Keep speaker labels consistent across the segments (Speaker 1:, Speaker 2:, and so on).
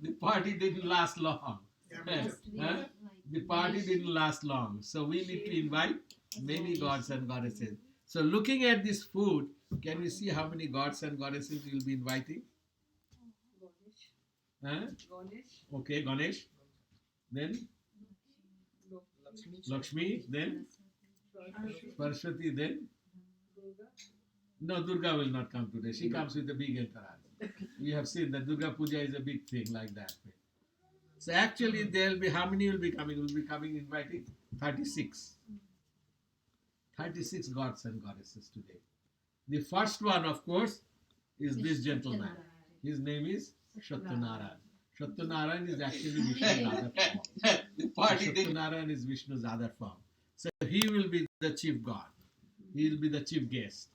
Speaker 1: The party didn't last long. Huh? The party didn't last long. So we need to invite many gods and goddesses. So looking at this food, can we see how many gods and goddesses we will be inviting? Huh? Okay, Ganesh. Then Lakshmi. Then Saraswati. Then no, Durga will not come today. She comes with a big entourage. You have seen that Durga Puja is a big thing like that. So actually there will be, how many will be coming? Will be coming inviting 36. 36 gods and goddesses today. The first one, of course, is this gentleman. His name is Satyanarayan. Satyanarayan is actually Vishnu's other form. The party Satyanarayan is Vishnu's other form. So he will be the chief god. He will be the chief guest.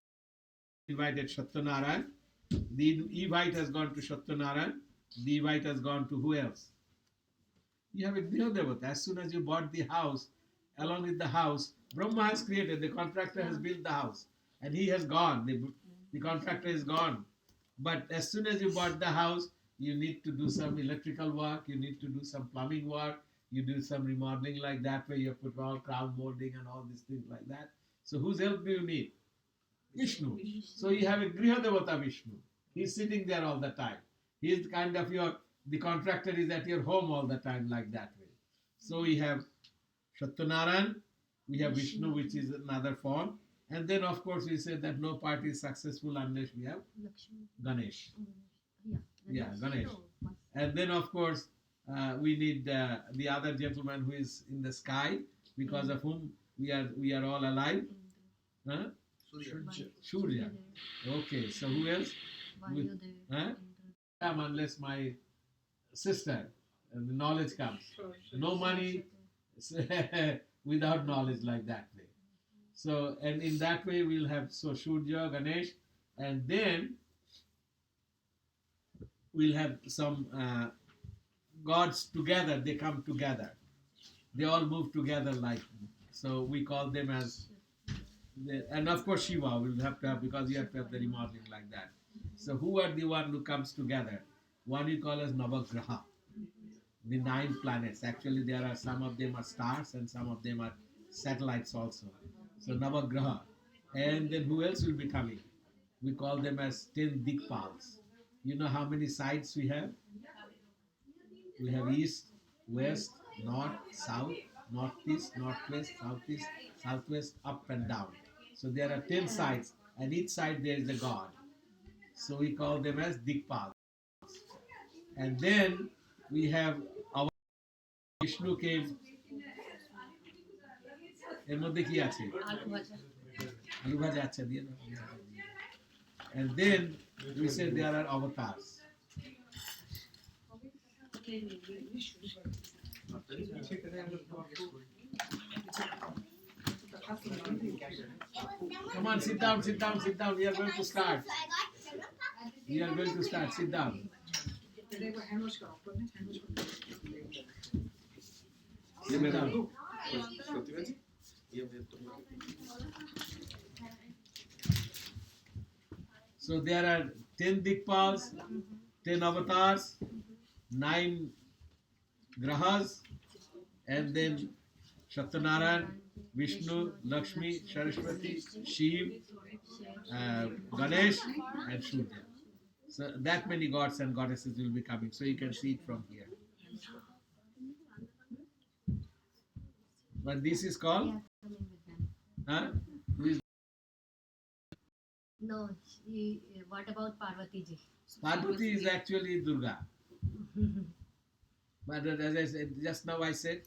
Speaker 1: Invited Satyanarayan. The invite has gone to Satyanarayan. The invite has gone to who else? You have a Grihadevata. As soon as you bought the house, along with the house, Brahma has created, the contractor has built the house, and he has gone. The contractor is gone. But as soon as you bought the house, you need to do some electrical work, you need to do some plumbing work, you do some remodeling like that, where you put all crown molding and all these things like that. So whose help do you need? Vishnu. So you have a Grihadevata Vishnu. He's sitting there all the time. He is kind of the contractor is at your home all the time like that way. So we have Satyanarayan, we have Vishnu, which is another form. And then, of course, we say that no party is successful unless we have Ganesh. Yeah, Ganesh. And then, of course, we need the other gentleman who is in the sky, because of whom we are all alive. Huh? Surya. Okay, so who else? Huh? Unless my sister, the knowledge comes. No money without knowledge like that way. So, and in that way we'll have Surya, Ganesh, and then we'll have some gods together. They come together. They all move together like, so we call them as, and of course Shiva will have to have, because you have to have the remodeling like that. So who are the one who comes together? One we call as Navagraha, the 9 planets. Actually, there are some of them are stars and some of them are satellites also. So Navagraha. And then who else will be coming? We call them as 10 Dikpals. You know how many sides we have? We have east, west, north, south, northeast, northwest, southeast, southwest, up and down. So there are 10 sides, and each side there is a god. So we call them as Dikpals. And then we have our Vishnu came. এর মধ্যে কি আছে? আলু ভাজা আচ্ছা দিয়ে দাও। And then we say there are avatars. Come on, sit down, sit down, sit down. We are going to start. We are going to start. Sit down. Sit down. So there are 10 Dikpals, 10 avatars, 9 grahas, and then Satyanarayan, Vishnu, Lakshmi, Saraswati, Shiv, Ganesh, and Surya. So that many gods and goddesses will be coming. So you can see it from here. But this is called? Huh?
Speaker 2: No, what about Parvati ji?
Speaker 1: Parvati is actually Durga. But as I said, just now I said,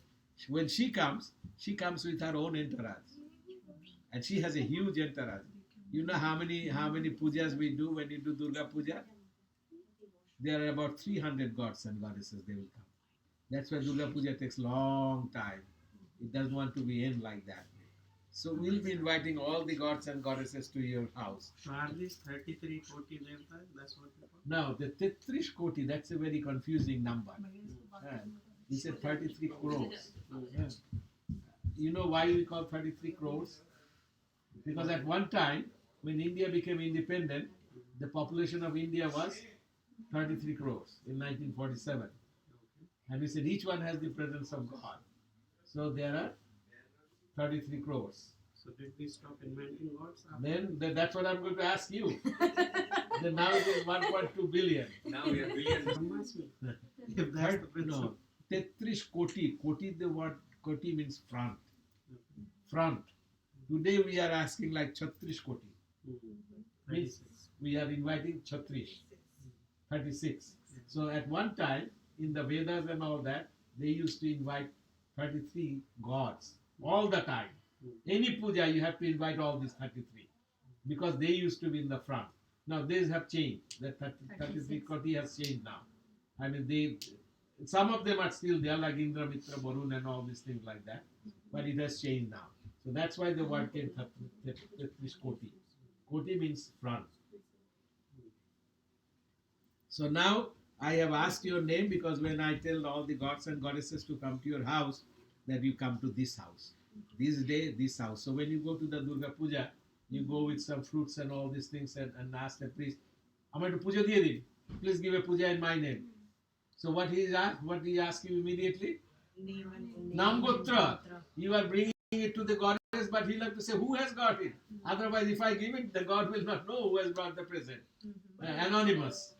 Speaker 1: when she comes with her own entourage. And she has a huge entourage. You know how many pujas we do when you do Durga Puja? There are about 300 gods and goddesses, they will come. That's why Durga Puja takes long time. It doesn't want to be end like that. So we'll be inviting all the gods and goddesses to your house.
Speaker 3: So are these 33 koti devtas? That's what you call?
Speaker 1: No, the 33 koti, that's a very confusing number. He said 33 crores. Yeah. You know why we call 33 crores? Because at one time, when India became independent, the population of India was 33 crores in 1947.
Speaker 3: Okay.
Speaker 1: And we said each one has the presence of God. So there are 33 crores.
Speaker 3: So did we stop inventing gods after?
Speaker 1: Then that's what I'm going to ask you. Then now it is 1.2 billion.
Speaker 4: Now we are billions.
Speaker 3: Brahmas will. If that's the principle.
Speaker 1: No, 33 koti. Koti, the word koti means front. Front. Today we are asking like 36 koti. Means
Speaker 3: 36.
Speaker 1: we are inviting 36. So at one time, in the Vedas and all that, they used to invite 33 gods all the time. Any puja, you have to invite all these 33 because they used to be in the front. Now these have changed. The 33
Speaker 2: 36.
Speaker 1: koti has changed now. I mean, some of them are still there, like Indra, Mitra, Varun, and all these things like that. But it has changed now. So that's why the word came 33 koti. Koti means front. So now I have asked your name because when I tell all the gods and goddesses to come to your house, that you come to this house. This day, this house. So when you go to the Durga Puja, you go with some fruits and all these things and ask the priest, "Amar to puja diye din. Please give a puja in my name." So what he asks you immediately? Nam Gotra. You are bringing it to the goddess, but he'll have to say who has got it. Otherwise, if I give it, the god will not know who has brought the present. Anonymous.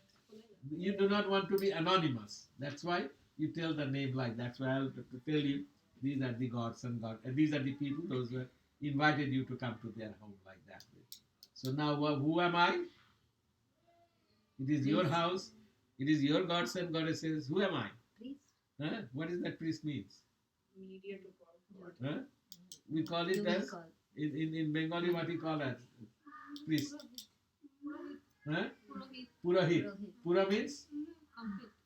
Speaker 1: You do not want to be anonymous. That's why you tell the name like that. So I'll tell you, these are the gods and these are the people, those who have invited you to come to their home like that. So now, who am I? It is your house. It is your gods and goddesses. Who am I?
Speaker 2: Priest.
Speaker 1: Huh? What does that priest means?
Speaker 5: Media to God.
Speaker 1: Huh? We call it
Speaker 2: You will
Speaker 1: as,
Speaker 2: call.
Speaker 1: in Bengali, what we call as priest. Huh? Purahit.
Speaker 2: Purohit.
Speaker 1: Pura means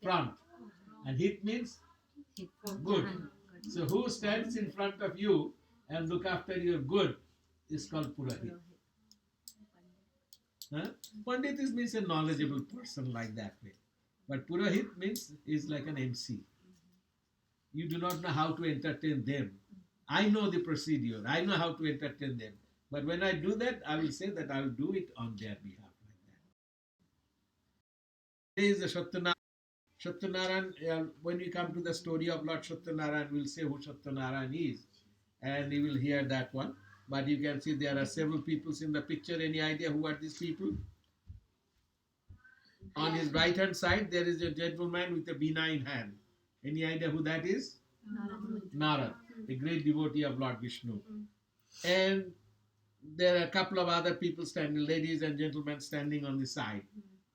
Speaker 1: front. And hit means
Speaker 2: Hit.
Speaker 1: good.
Speaker 2: Good.
Speaker 1: So who stands in front of you and look after your good is called Purahit.
Speaker 2: Purohit.
Speaker 1: Huh? Pandit means a knowledgeable person like that way. But Purahit means is like an MC. You do not know how to entertain them. I know the procedure. I know how to entertain them. But when I do that, I will say that I will do it on their behalf like that. There is a Satyanaran. Satyanaran, when we come to the story of Lord Satyanaran, we'll say who Satyanaran is. And you will hear that one. But you can see there are several peoples in the picture. Any idea who are these people? On his right hand side, there is a gentleman with a veena in hand. Any idea who that is? Narad, a great devotee of Lord Vishnu. And there are a couple of other people standing, ladies and gentlemen standing on the side.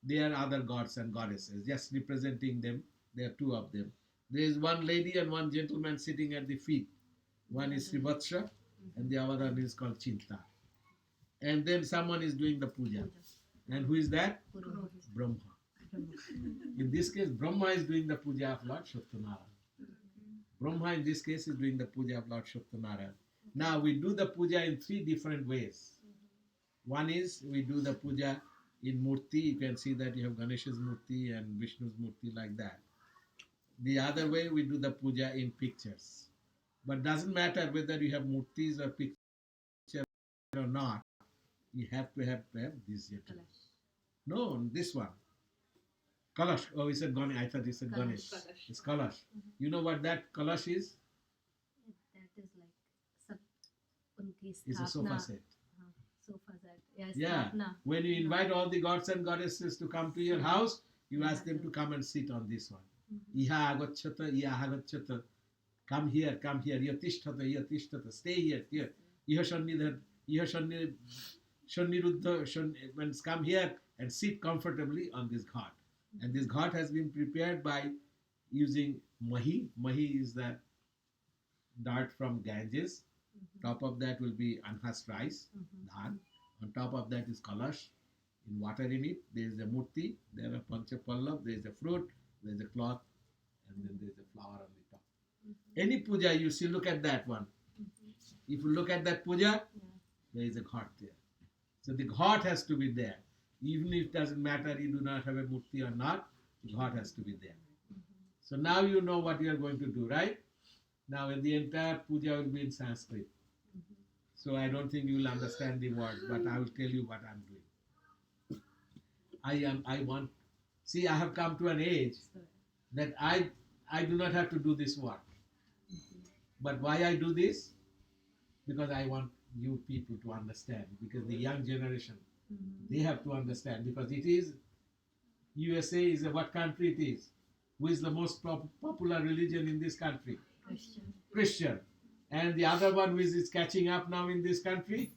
Speaker 1: They are other gods and goddesses, just representing them. There are two of them. There is one lady and one gentleman sitting at the feet. One is Srivatsha and the other one is called Chinta. And then someone is doing the puja. And who is that?
Speaker 2: Purohit.
Speaker 1: Brahma. In this case, Brahma is doing the puja of Lord Satyanaran. Brahma in this case is doing the puja of Lord Satyanaran. Now we do the puja in three different ways. One is we do the puja in murti. You can see that you have Ganesha's murti and Vishnu's murti like that. The other way we do the puja in pictures. But doesn't matter whether you have murtis or pictures or not. You have to have this gentleman. No, this one. Kalash. Oh, he said Ganesh. I thought he said Ganesh.
Speaker 5: Kalash.
Speaker 1: It's Kalash. You know what that Kalash is?
Speaker 2: That is like sab unki
Speaker 1: It's a sofa
Speaker 2: sthapna.
Speaker 1: set.
Speaker 2: Sofa set. Yes.
Speaker 1: Yeah.
Speaker 2: Sthapna.
Speaker 1: When you invite all the gods and goddesses to come to your house, you ask them to come and sit on this one. Iha agacchata, iha agacchata. Come here, yatishtata. Stay here, here. Iha shanniruddha, means come here and sit comfortably on this ghat. And this ghat has been prepared by using mahi. Mahi is the dirt from Ganges. Top of that will be anhas rice, dhan. On top of that is kalash, in water in it. There is a murti, there are panchapallav, there is a fruit, there is a cloth, and then there is a flower on the top. Any puja you see, look at that one. If you look at that puja, there is a ghat there. So the ghat has to be there. Even if it doesn't matter, you do not have a murti or not, the ghat has to be there. So now you know what you are going to do, right? Now the entire puja will be in Sanskrit. So I don't think you will understand the words, but I will tell you what I am doing. I want See, I have come to an age that I do not have to do this work. But why I do this? Because I want you people to understand. Because the young generation, they have to understand. Because it is, USA is what country it is? Who is the most popular religion in this country?
Speaker 2: Christian.
Speaker 1: Christian. And the other one which is catching up now in this country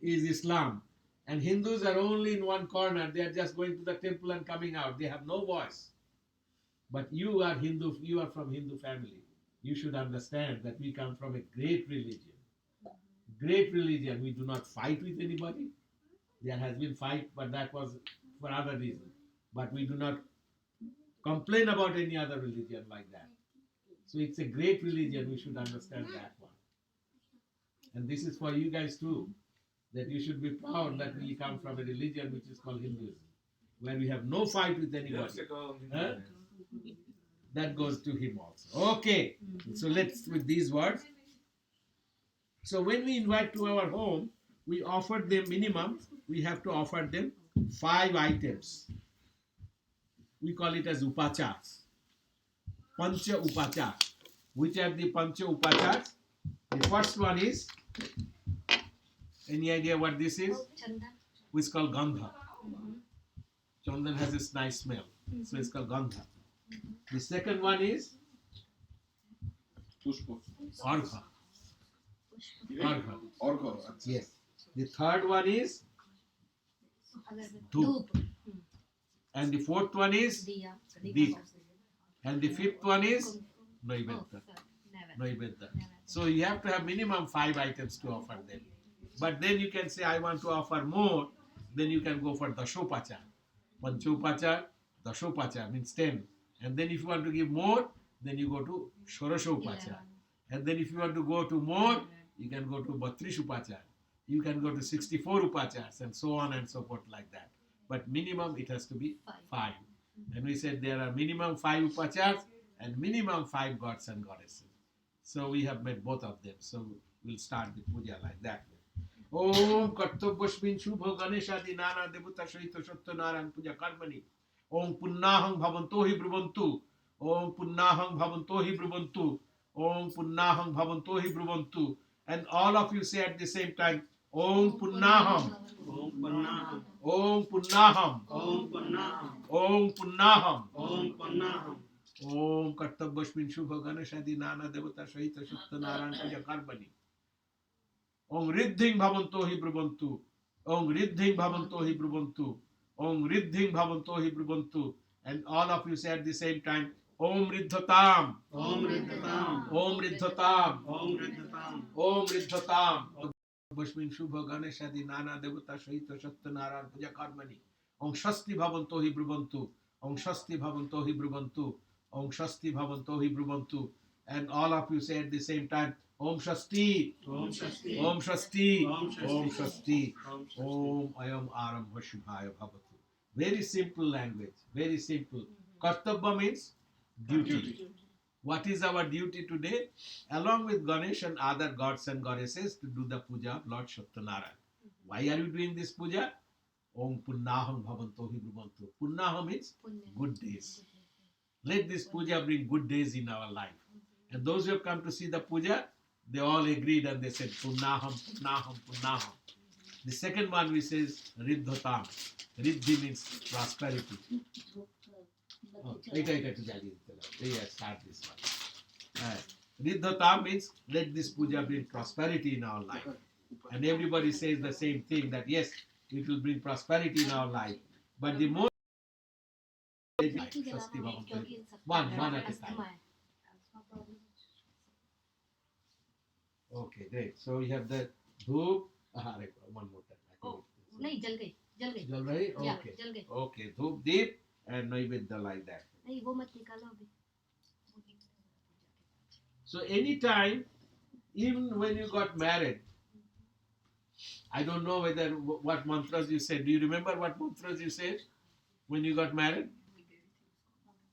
Speaker 1: is Islam. And Hindus are only in one corner. They are just going to the temple and coming out. They have no voice. But you are Hindu, you are from Hindu family. You should understand that we come from a great religion. Great religion. We do not fight with anybody. There has been fight, but that was for other reasons. But we do not complain about any other religion like that. So it's a great religion. We should understand that one. And this is for you guys too, that you should be proud that we come from a religion which is called Hinduism, where we have no fight with anybody. Huh? That goes to him also. Okay, so let's with these words. So when we invite to our home, we offer them minimum, we have to offer them 5 items. We call it as upachars. Pancha upachar. Which are the pancha upachars? The first one is, any idea what this is?
Speaker 2: Chandan.
Speaker 1: Which is called gandha. Chandan has this nice smell, so it's called gandha. The second one is argha. Argha.
Speaker 4: Orgo.
Speaker 1: Yes. The third one is
Speaker 2: Dhoop.
Speaker 1: and the fourth one is
Speaker 2: Diya.
Speaker 1: Deep. And the fifth one is
Speaker 2: Oh,
Speaker 1: Naiventa.
Speaker 2: never.
Speaker 1: Naiventa. So you have to have minimum 5 items to offer them. But then you can say, I want to offer more, then you can go for Dashopachar. Panchopachar, Dashopachar means 10. And then if you want to give more, then you go to Shorashopachar. And then if you want to go to more, you can go to Battrishupachar. You can go to 64 upachars and so on and so forth like that. But minimum it has to be 5. And we said there are minimum 5 upachars and minimum 5 gods and goddesses. So we have made both of them. So we'll start the puja like that. Om Kartobbasmin Shubho Ganeshadi Nana Devuta Shahita Satyanaran Puja Karmani. Om Punnaham Bhavantohi Bruvantu. Om Punnaham Bhavantohi Bruvantu. Om Punnaham Bhavantohi Bruvantu. And all of you say at the same time, Om Punnaham.
Speaker 3: Om Pannaham.
Speaker 1: Om Punnaham.
Speaker 3: Om Pannaham.
Speaker 1: Om Punnaham.
Speaker 3: Om Pannaham.
Speaker 1: Om Kartabbasmin Shubha Ganeshadi Nana Devata Shahita Satyanaran Puja Karmani. Om Riddhing Bhavantohi Bruvantu. Om Riddhing Bhavantohi Bruvantu. Om Riddhing Bhavantohi Bruvantu. And all of you say at the same time, Om Riddhatam.
Speaker 3: Om Riddhatam.
Speaker 1: Om Riddhatam.
Speaker 3: Om Riddhatam.
Speaker 1: Om Riddhatam. Bhashmin Shubha Ganeshadi Nana Devata Shahita Satyanaran Puja Karmani. Om Shasti Bhavantohi Bruvantu. Om Shasti Bhavantohi Bruvantu. Om Shasti Bhavantohi Bruvantu. And all of you say at the same time, Om Shasti.
Speaker 3: Om Shasti.
Speaker 1: Om Shasti.
Speaker 3: Om Shasti.
Speaker 1: Om Shasti.
Speaker 3: Om Shasti.
Speaker 1: Om Ayam Arambha Shubhaya Bhavatu. Very simple language. Very simple. Kartabba means duty. What is our duty today? Along with Ganesh and other gods and goddesses to do the puja of Lord Satyanaran. Why are you doing this puja? Om Punnaham Bhavantohi Bruvantu. Punnaha means good days. Let this puja bring good days in our life. And those who have come to see the puja, they all agreed and they said Punnaham, Punnaham, Punnaham. The second one we says Riddhatam. Riddhi means prosperity. Oh, yes, start this one. Riddhatam means let this puja bring prosperity in our life. And everybody says the same thing, that yes, it will bring prosperity in our life. But the more one at a time. Okay, great. So we have the dhoop. One more time.
Speaker 2: Oh, नहीं जल गई
Speaker 1: Jal rahi?
Speaker 2: Yeah,
Speaker 1: Okay.
Speaker 2: जल गई
Speaker 1: Okay, dhoop, deep, and Naivedya like that.
Speaker 2: नहीं वो मत निकालो अभी
Speaker 1: So anytime, even when you got married, I don't know whether what mantras you said. Do you remember what mantras you said when you got married?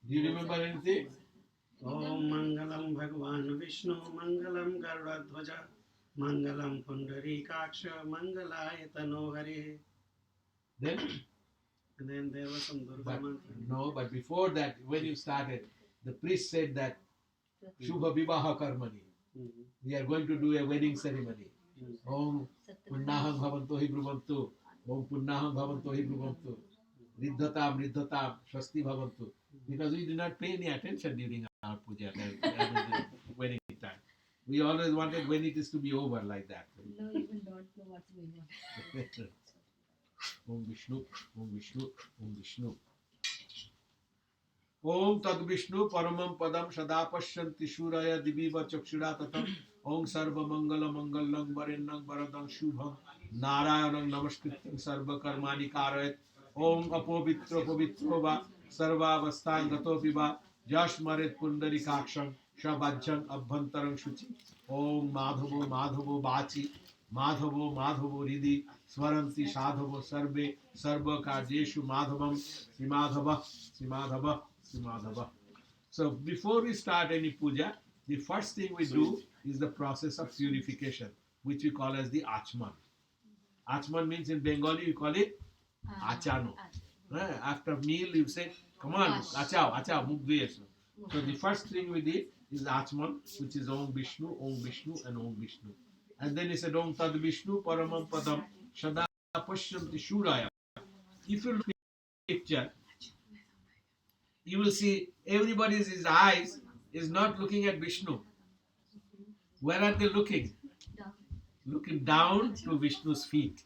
Speaker 1: Do you remember anything?
Speaker 3: Om Mangalam Bhagwan Vishnu Mangalam Garudhwaja Mangalam Pundarikaksha Mangalayatano Hare.
Speaker 1: Then
Speaker 3: And then there was some Durga
Speaker 1: But
Speaker 3: mantra.
Speaker 1: no, but before that, when you started, the priest said that Shubha Vivaha Karmani.
Speaker 3: Mhm.
Speaker 1: We are going to do a wedding ceremony.
Speaker 3: Mhm.
Speaker 1: Om Punnaham Bhavanto Hi Bhruvantu. Om Punnaham Bhavanto Hi Bhruvantu. Riddhatam Riddhatam Swasti Bhavantu. Because we did not pay any attention during our puja, the wedding time. We always wanted when it is to be over like that.
Speaker 2: No, even don't know what's going on.
Speaker 1: Om Vishnu, Om Vishnu, Om Vishnu. Om Tad Vishnu Paramam Padam Sada Pashyanti Shuraya Diviva Chakshura Tatam. Om Sarva Mangala Mangalang Varennang Varadang Shubham Narayanang Namaskrityam Sarva Karmani Karayat. Om Apovitro Povitro Va Sarva Avasthan Gatopi Va Jashmaret Pundari Kaksham Shabajjan Abhantarang Shuchi. Om Madhavo Madhavo Bachi Madhavo Madhavo Ridhi Swaranti Sadhavo Sarve Sarva Karjeshu Madhavam Simadhava Simadhava Simadhava. So before we start any puja, the first thing we do is the process of purification, which we call as the Achman. Achman means in Bengali you call it Achano. After meal you say, come on, achao, achao, mukh dhuye aso. So the first thing we did is Achman, which is Om Vishnu, and Om Vishnu. And then he said, Om Tad Vishnu Paramam Padam Shada Pashyanti Shuraya. If you look at the picture, you will see everybody's eyes is not looking at Vishnu. Where are they looking?
Speaker 2: Down.
Speaker 1: Looking down to Vishnu's feet.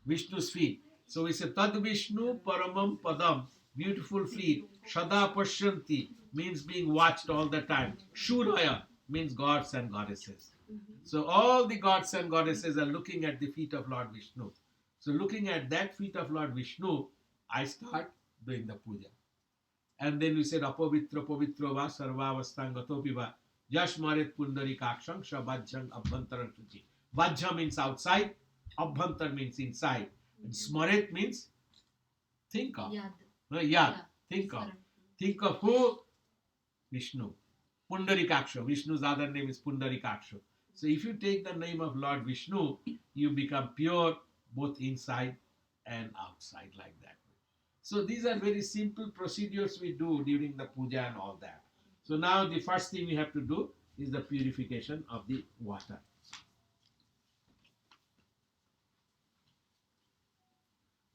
Speaker 1: Vishnu's feet. So we say Tad Vishnu Paramam Padam, beautiful feet. Shada Pashyanti means being watched all the time. Shuraya means gods and goddesses. So all the gods and goddesses are looking at the feet of Lord Vishnu. So looking at that feet of Lord Vishnu, I start doing the puja. And then we said Apavitra Pavitro Va Sarvavastang Gatopi Va Yashmaret Pundari Kaksham Shabajjang Abhantaran Shuchi. Vajja means outside, Abhantar means inside. And Smaret means think of.
Speaker 2: Yad.
Speaker 1: Think of. Think of who? Vishnu. Pundarikaksha. Vishnu's other name is Pundarikaksha. So if you take the name of Lord Vishnu, you become pure both inside and outside like that. So these are very simple procedures we do during the puja and all that. So now the first thing we have to do is the purification of the water.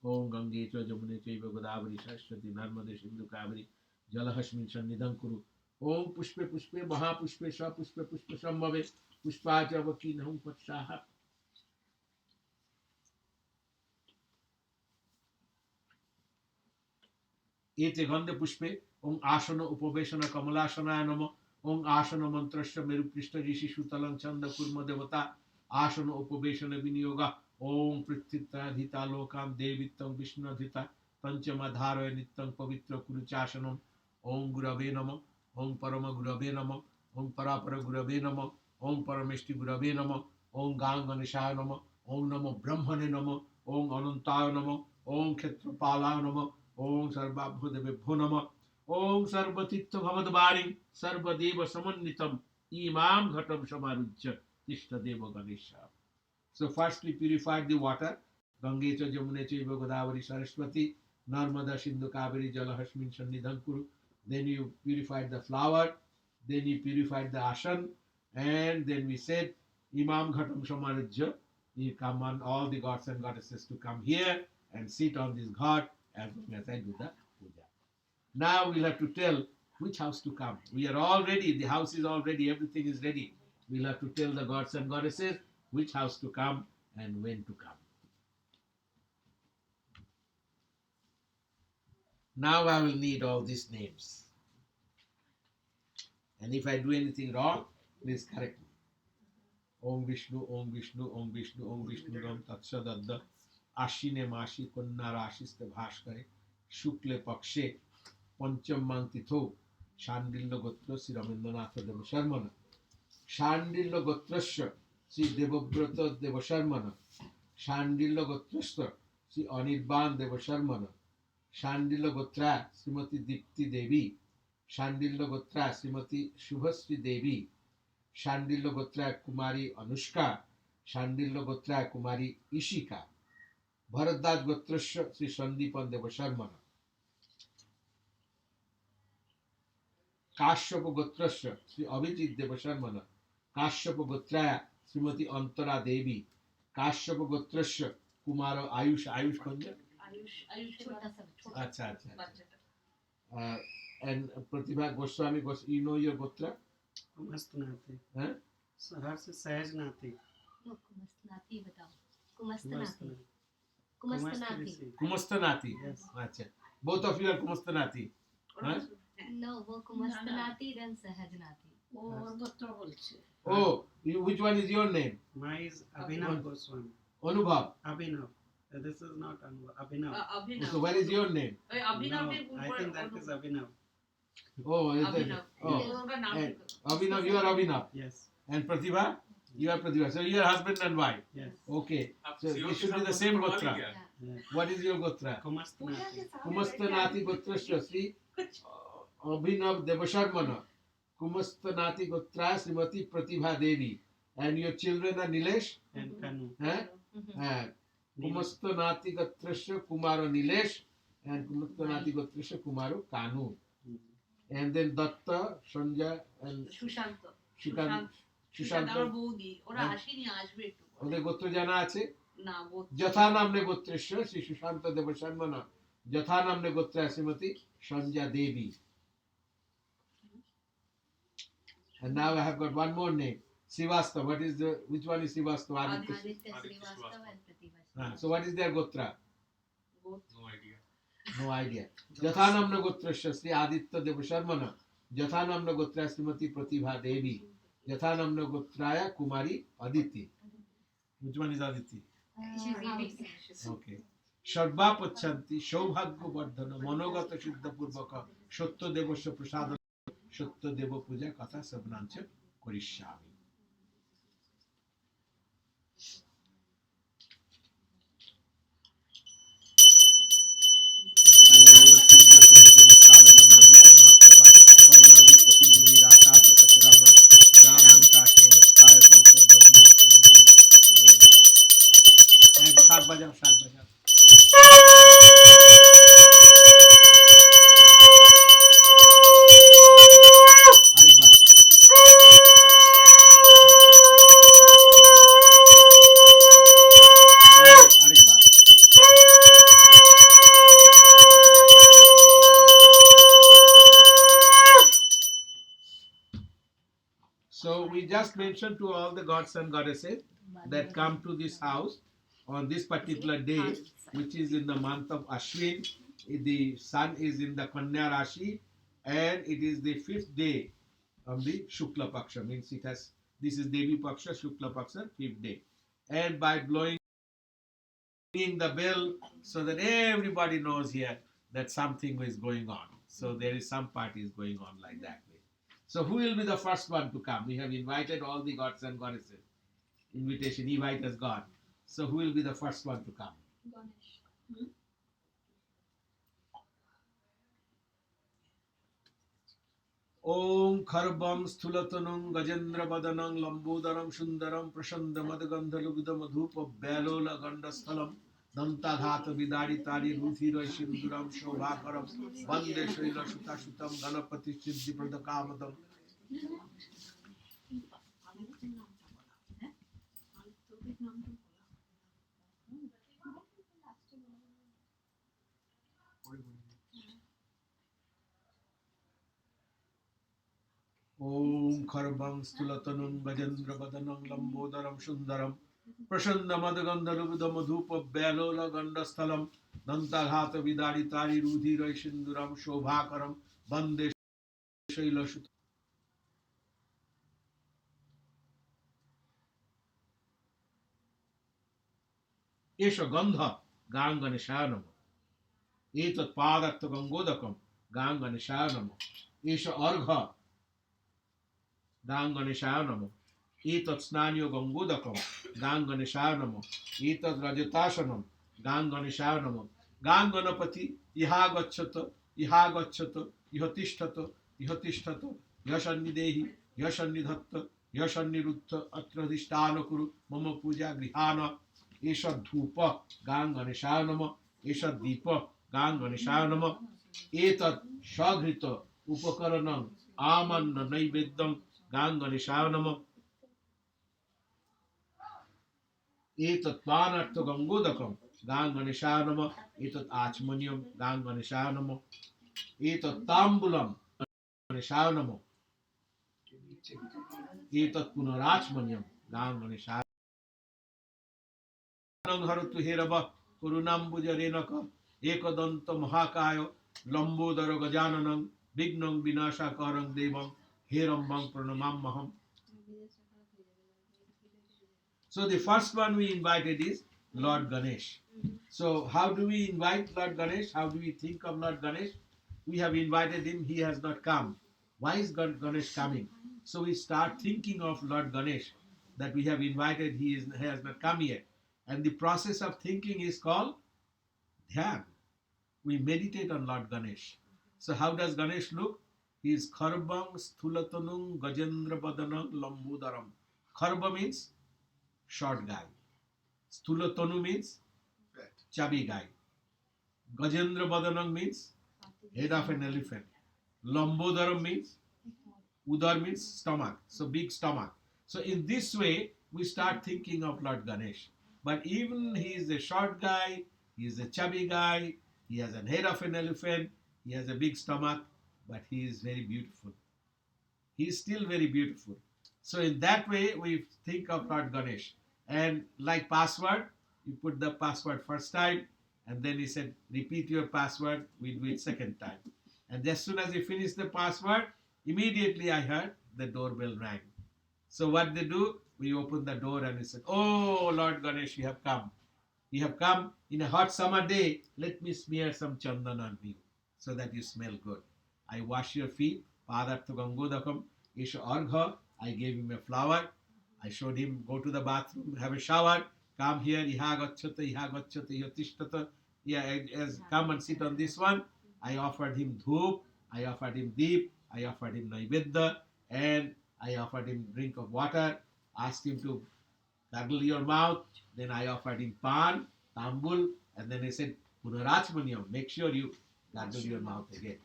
Speaker 1: Om Gange Cha Jamune Chaiva Godavari Saraswati Narmade Sindhu Kaveri Jalahasmin Sannidham Kuru. Om Pushpe Pushpe Mahapushpe Sapushpe Pushpe Sambhave Pushpacha Vakinahum Patshaha. Ete Gandhe Pushpe Om Asana Upavesana Kamalasana Namo Om Asana Mantrasya Meru Krishna Rishi Sutalam Chanda Kurma Devata Asana Upavesana Vinyoga Om Prithita Dhita Lokam Devittam Vishnu Dhita Panchamadharaya Nityam Pavitra Kuruchasanam Om Gurave Namo Om Parama Gurave Namo Om Parapara Gurave Namo Om Parameshti Gurave Namo Om Ganganeshaya Namo Om Namo Brahmane Namo Om Anantaya Namo Om Khetrapalaya Namo Om Sarvabhudevebho Namo Om Sarvatitta Bhavadvarim Sarvadeva Samannitam Imam Ghatam Samarujya Tishta Deva Ganesha. So first we purified the water. Gange Cha Jamune Chaiva Godavari Saraswati Narmada Sindhu Kaveri Jalahasmin Sannidham Kuru. Then you purified the flower. Then you purified the ashan. And then we said Imam Ghatam Samarujya. You come on, all the gods and goddesses to come here and sit on this ghat as long as I do the puja. Now we'll have to tell which house to come. We are all ready. The house is all ready. Everything is ready. We'll have to tell the gods and goddesses which house to come and when to come. Now I will need all these names. And if I do anything wrong, please correct me. Om Vishnu, Om Vishnu, Om Vishnu, Om Vishnu, Ram Tatsadadda, Ashine Mashi, Kunna Rashiste Bhashkare, Shukle Pakshe, Pancham Mantitho, Shandilya Gotra, Sri Ramindranath Deva Sharmana, Shandilya Gotrasya, Sri Devabrata Deva Sharmana, Shandilya Gotrasya, Sri Anirban Deva Sharmana, Shandilya Gotra, Srimati Dipti Devi, Shandilya Gotra, Srimati Shubhasri Devi, Shandilya Gotra Kumari Anushka, Shandilya Gotra Kumari Ishika, Bharadwaj गोत्रस्य Shri सन्दीपन देव शर्मण काश्यप गोत्रस्य श्री अभिजीत देव शर्मण काश्यप गोत्राय श्रीमती अंतरा देवी काश्यप गोत्रस्य कुमार आयुष आयुष कौन है?
Speaker 2: छोटा सा छोटा
Speaker 1: अच्छा अच्छा and Pratibha Goswami you know your gotra?
Speaker 3: कुमस्तनाति
Speaker 1: Huh?
Speaker 3: हर से सहज नाति
Speaker 2: कुमस्तनाती बताओ कुमस्तनाती कुमस्तनाती
Speaker 1: Kumastanati.
Speaker 3: Yes.
Speaker 1: अच्छा both of you are Kumastanati. Huh?
Speaker 2: No वो कुमस्तनाती देन सहजनाती
Speaker 5: और गोत्र बोलছে
Speaker 1: Oh, which one is your name?
Speaker 3: my is Abhinav Goswami
Speaker 1: Anubhav.
Speaker 3: Abhinav. This is not Abhinav.
Speaker 5: Abhinav
Speaker 1: So where is your name?
Speaker 5: ओए अभिनव
Speaker 3: No,
Speaker 5: के
Speaker 3: I think that is Abhinav.
Speaker 1: Oh, is
Speaker 5: Abhinav
Speaker 1: that? Oh,
Speaker 5: उनका नाम
Speaker 1: and
Speaker 5: लिखो।
Speaker 1: Abhinav, you are Abhinav.
Speaker 3: Yes,
Speaker 1: And Pratibha? You are Pratibha. So you are husband and wife.
Speaker 3: yes,
Speaker 1: Okay. So you should be the same gotra.
Speaker 3: yes.
Speaker 1: What is your gotra?
Speaker 3: Kumastanati.
Speaker 1: Kumastanati gotrasya Sri Abhinav Devasharmana. Kumastanati gotra Srimati Pratibha Devi. And your children are Nilesh?
Speaker 3: And Kanu.
Speaker 1: Huh? Kumastanati gotrasya Kumaro Nilesh. And Kumastanati gotrasya Kumaro Kanu. And then Datta, Sanjay and
Speaker 5: Sushant
Speaker 1: Shikant.
Speaker 5: Sushant
Speaker 1: Shushant.
Speaker 5: আমার বৌদি ওরা
Speaker 1: হ্যাঁ।
Speaker 5: আসেনি আসবে একটু পরে।
Speaker 1: ওদের গোত্র জানা আছে
Speaker 5: না গোত্র
Speaker 1: যথা নামনে গোত্রেশ্ব শ্রী সুশান্ত দেব শর্মণ যথা নামনে গোত্রে শ্রীমতী সঞ্জা দেবী and now I have got one more name Srivastava. What is the which one is Srivastava? Aditya.
Speaker 2: Aditya Srivastava and Pratibha
Speaker 1: So what is their gotra?
Speaker 5: গোত্র
Speaker 1: No idea. যথা নামনে গোত্রেশ্ব শ্রী আদিত্য দেব শর্মণ যথা নামনে গোত্রে শ্রীমতী প্রতিভা দেবী যথা নামনে গোত্রায় কুমারী Aditi. Which one is Aditi? Okay. সর্বা পচ্ছন্তি সৌভাগ্য বর্ধন মনোগত সিদ্ধ পূর্বক সত্য দেবস্য প্রসাদ সত্য দেব পূজা কথা সবনাঞ্চ করিষ্যামি. শাক বাজাও শাক বাজাও আরেকবার আরেকবার So we just mentioned to all the gods and goddesses that come to this house on this particular day, which is in the month of Ashwin. The sun is in the Kanya Rashi, and it is the 5th day of the Shukla Paksha. Means it has this is Devi Paksha, Shukla Paksha, 5th day. And by blowing the bell, so that everybody knows here that something is going on. So there is some party is going on like that way. So who will be the first one to come? We have invited all the gods and goddesses. Invitation, invite has gone. So who will be the first one to come? Om Kharbam Stulatanam Gajendra Badanam Lambodaram Sundaram Prashanda Madagandhalugda Madhupa Balola Gandasthalam Dantadhata Vidari Tari Ruthira Shinduram Shobhakaram Vande Shaila Shutashutam Ganapati Siddhi Pradakamadam. Om Kharbam Stulatanam Gajendra Badanam Lambodaram Sundaram Prashanda Madagandhalugda Madhupa Balola Gandasthalam Dantadhata Vidari Tari Ruthira Shinduram Shobhakaram Vande Shaila Shutashutam. एष गंध गांगनिशाय नमः एतत् पादत्त गंगोदकम गांगनिशाय नमः एष अर्घ गांगनिशाय नमः एतत् स्नान्यो गंगोदकम गांगनिशाय नमः एतत् रजतासनम गांगनिशाय नमः गांगणपति इहा गच्छत इह तिष्ठत यह सन्निदेहि यह सन्निधत्त यह सन्निरुद्ध अत्र अधिष्ठान कुरु मम पूजा गृहान एष धूप गां गणेशाय नमः एष दीप गां गणेशाय नमः एतत् सघृत उपकरणं आमन्न नैवेद्यं गां गणेशाय नमः एतत् पानार्थ गंगोदकं गां गणेशाय नमः एतत् आचमनीयं गां गणेशाय नमः एतत् ताम्बूलं गणेशाय नमः एतत् पुनराचमनीयं गां गणेशाय नमः हरतु हेरव करुणाम्बुजरेणक एकदन्त महाकाय लंबोदर गजाननं विघ्नं विनाशकारं देवं हेरम्बं प्रणमाम्यहम्. So the first one we invited is Lord Ganesh. So how do we invite Lord Ganesh? How do we think of Lord Ganesh? We have invited him, he has not come. Why is Ganesh coming? So we start thinking of Lord Ganesh that we have invited, he has not come yet. And the process of thinking is called dhyan. We meditate on Lord Ganesh. So how does Ganesh look? He is Kharbang Sthulatanung Gajendra Badanang Lambudaram. Kharba means short guy. Sthulatanu means chubby guy. Gajendra Badanang means head of an elephant. Lambodaram means Udar means stomach. So big stomach. So in this way we start thinking of Lord Ganesh. But even he is a short guy, he is a chubby guy, he has a head of an elephant, he has a big stomach, but he is very beautiful. He is still very beautiful. So in that way we think of Lord Ganesh. And like password, you put the password first time and then he said repeat your password, we do it second time. And as soon as he finished the password, immediately I heard the doorbell rang. So what they do, we open the door and he said, oh Lord Ganesh, you have come. You have come in a hot summer day, let me smear some chandan on you so that you smell good. I wash your feet, padartha gangodakam, isha argha, I gave him a flower, I showed him go to the bathroom, have a shower, come here, iha gacchata, yatishtata, come and sit on this one. I offered him dhoop, I offered him deep, I offered him naivedya, and I offered him drink of water, asked him to gargle your mouth, then I offered him pan, tambul, and then I said, Punarachmanyam, make sure you gargle your mouth again.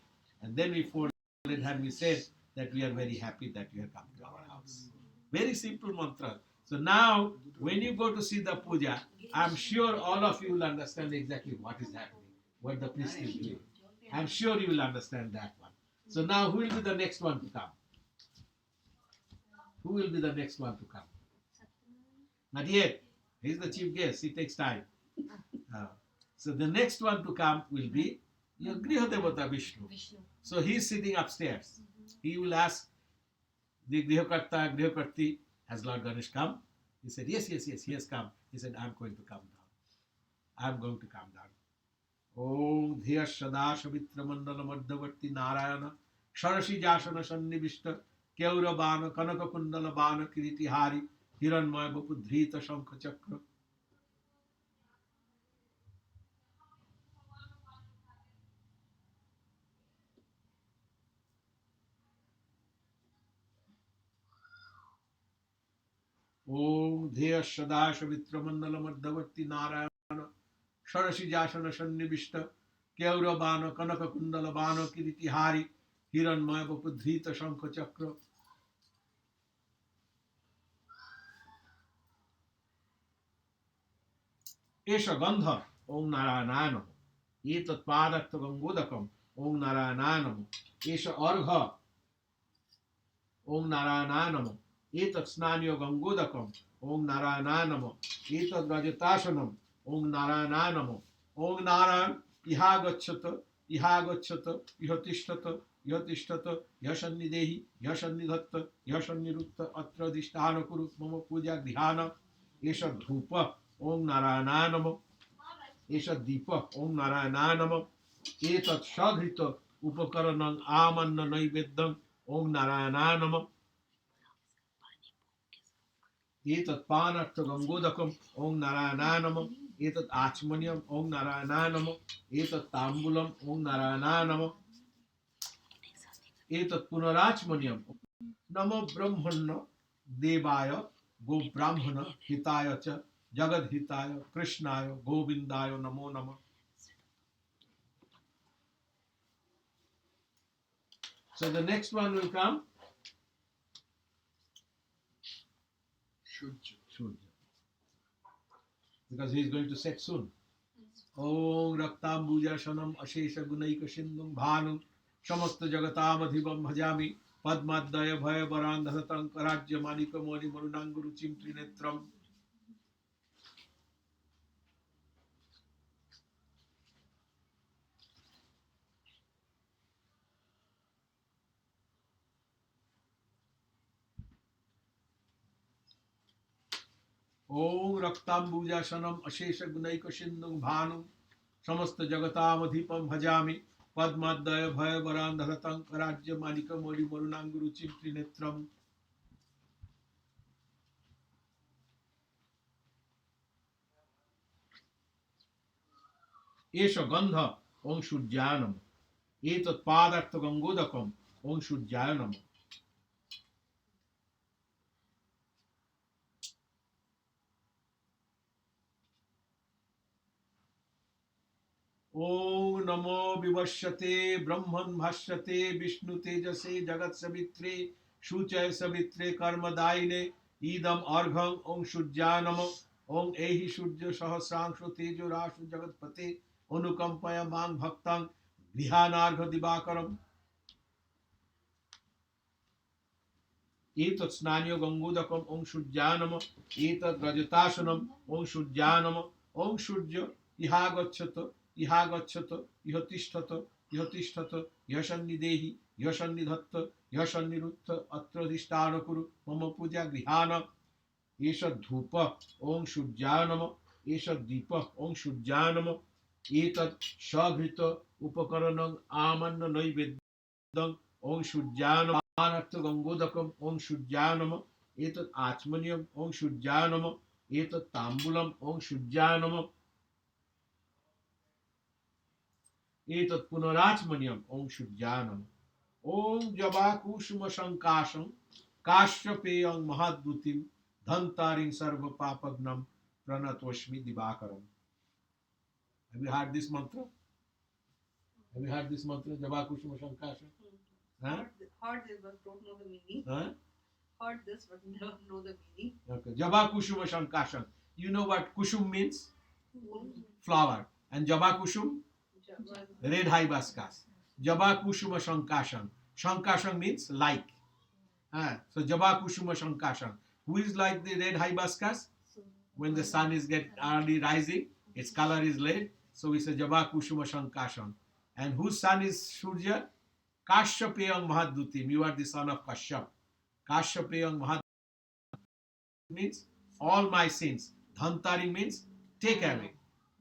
Speaker 1: And then we folded and we said that we are very happy that you have come to our house. Very simple mantra. So now, when you go to see the puja, I'm sure all of you will understand exactly what is happening, what the priest is doing. I'm sure you will understand that one. So now, who will be the next one to come? Who will be the next one to come? Not yet. He's the chief guest. It takes time. So the next one to come will be your Griha Devata Vishnu. So he's sitting upstairs. He will ask the Grihakarta, Grihakarti, has Lord Ganesh come? He said, yes, he has come. He said, I'm going to come down. I'm going to come down. Om Dhiya Shada Shavitra Mandala Madhavarti Narayana Sharashi Jashana Sannivishta Keura Bana Kanaka Kundala Bana Kiriti Hari Hiranmaya Bapudhrita Shankha Chakra. Om Dhiya Shada Shavitra Mandala Madhavarti Narayana Sharashi Jashana Sannivishta Keura Bana Kanaka Kundala Bana Kiriti Hari Hiranmaya Bapudhrita Shankha Chakra. Esha Gandha Om Narayana Namo Etat Padartha Gangodakam Om Narayana Namo Esha Argha Om Narayana Namo Etat Snanyo Gangodakam Om Narayana Namo Etat Rajatashanam Om Narayana Namo Om Narayan Iha Gacchata Ihatishtata Yatishtata Yashannidehi Yashannidhatta Yashannirutta Atra Dishtana Kuru Mama Puja Grihana Esha Dhupa Om Narayana Namo Esha Deepa Om Narayana Namo Etat Shadhrita Upakaranang Amanna Naivedyam Om Narayana Namo Etat Panartha Gangodakam Om Narayana Namo Etat Achmanyam Om Narayana Namo Etat Tambulam Om Narayana Namo Etat Punarachmanyam Namo Brahmana Devaya Go Brahmana Hitaya Cha Jagadhitaya Krishnaya Govindaya Namo Namah. So the next one will come Shurja. Because he is going to set soon. Om Raktambuja Shanam Ashesha Gunaika Shindum Bhanum Shamasta Jagatam Adhivam Bhajami Padmadaya Bhaya Barandhasatam Karajya Manika Moni Marunanguru Chim Trinetram. Om Raktambuja Shanam Ashesha Gunaika Shindum Bhanum Shamasta Jagatam Adhipam Bhajami Padmadaya Bhaya Barandhasatam Karajya Manika Moni Marunanguru Chim Trinetram. Esha Gandha Om Shurjanam Etat Padartha Gangodakam Om Shurjanam. Om Namo Vivashyate Brahman Bhashyate Vishnu Tejase Jagat Savitre Shuchay Savitre Karmadaine Idam Argham Om Shurjanam Om Ehi Shurja Sahasrangshu Tejo Rashu Jagat Pate Anukampaya Mang Bhaktang Grihanargha Dibakaram. Etat Snanyo Gangudakam Om Shurjanam Etat Rajatasanam Om Shurjanam Om Shurja Ihagachata Ihagachata Ihatishthata Ihatishthata Yashannidehi Yashannidhatta Yashannirutta Atradhishthanakuru Mama Puja Grihana. Esha Dhupa Om Shurjanam Esha Deepa Om Shurjanam Etat Shagrita Upakaranam Amanna Naiveddam Om Shurjanam Anartha Gangodakam Om Shurjanam Etat Atmanyam Om Shurjanam Etat Tambulam Om Shurjanam Etat Punarachmanyam Om Shurjanam Om Jabakushma Shankasham Kashyapeyam Mahadvutim Dhantaring Sarva Papagnam Pranatoshmi Dibakaram. Have you heard this mantra? Have you heard this mantra? Jabakushma Shankasham? Huh?
Speaker 5: Heard this but don't know the meaning.
Speaker 1: Huh?
Speaker 5: Heard this but never know the meaning.
Speaker 1: Okay. Jabakushma Shankasham. You know what kushum means? Flower. And Jabakushum? Red hibiscus. Jabakushuma Shankasham. Shankasham means like. So Jabakushuma Shankasham. Who is like the red hibiscus? When the sun is early rising, its color is red. So we say Jabakushuma Shankasham. And whose son is Surya? Kashyapeyam Mahaddutim. You are the son of Kashyap. Kashyapeyam Mahaddutim means all my sins. Dhantari means take away.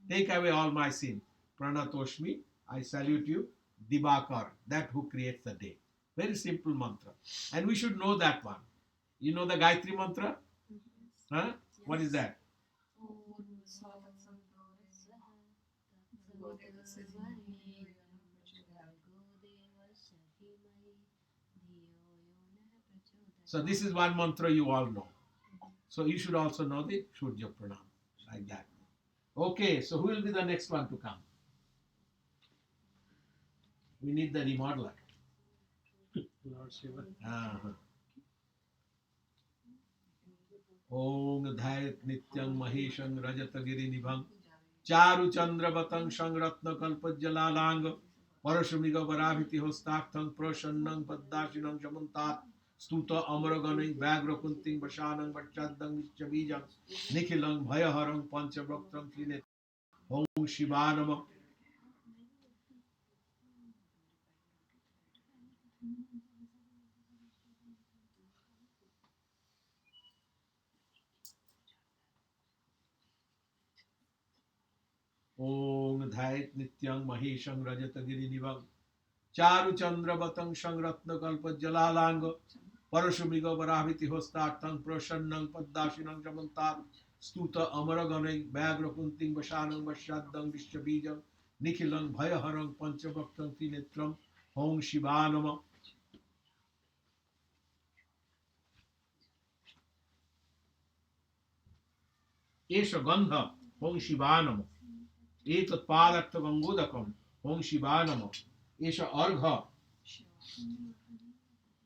Speaker 1: Take away all my sin. Pranatoshmi, I salute you. Dibakar, that who creates the day. Very simple mantra. And we should know that one. You know the Gayatri mantra? Huh? What is that? So this is one mantra you all know. So you should also know the Surya Pranam. Like that. Okay, so who will be the next one to come? We need the remodeler.
Speaker 3: Lord Shiva.
Speaker 1: Om Dhayat Nityam Maheshang Rajatagiri Nibham Charu Chandra Batang Shangratna Kalpajalalang Parashamiga Varabhiti Hostakthang Prashannang Paddashinang Shamantat Stuta Amaraganai Vagrakunting Bashanang Vachadang Chabijang Nikhilang Bhayaharang Panchabhaktram Trinet Om Shivanama. Om Dhayat Nityang Maheshang Rajatagiri Nivam Charu Chandra Batang Shangratna Kalpajalalang Parashumiga Varabhiti Hostartang Prashannang Paddashinang Shamantat Stuta Amaraganai Vagrakunting Bashanang Vashaddang Vishabijang Nikhilang Bhayaharang Panchabhaktang Trinetram Om Shivanama. Esha Gandha Om Shivanamo. Etat Padartha Gangodakam Om Shivanamo. Esha Argha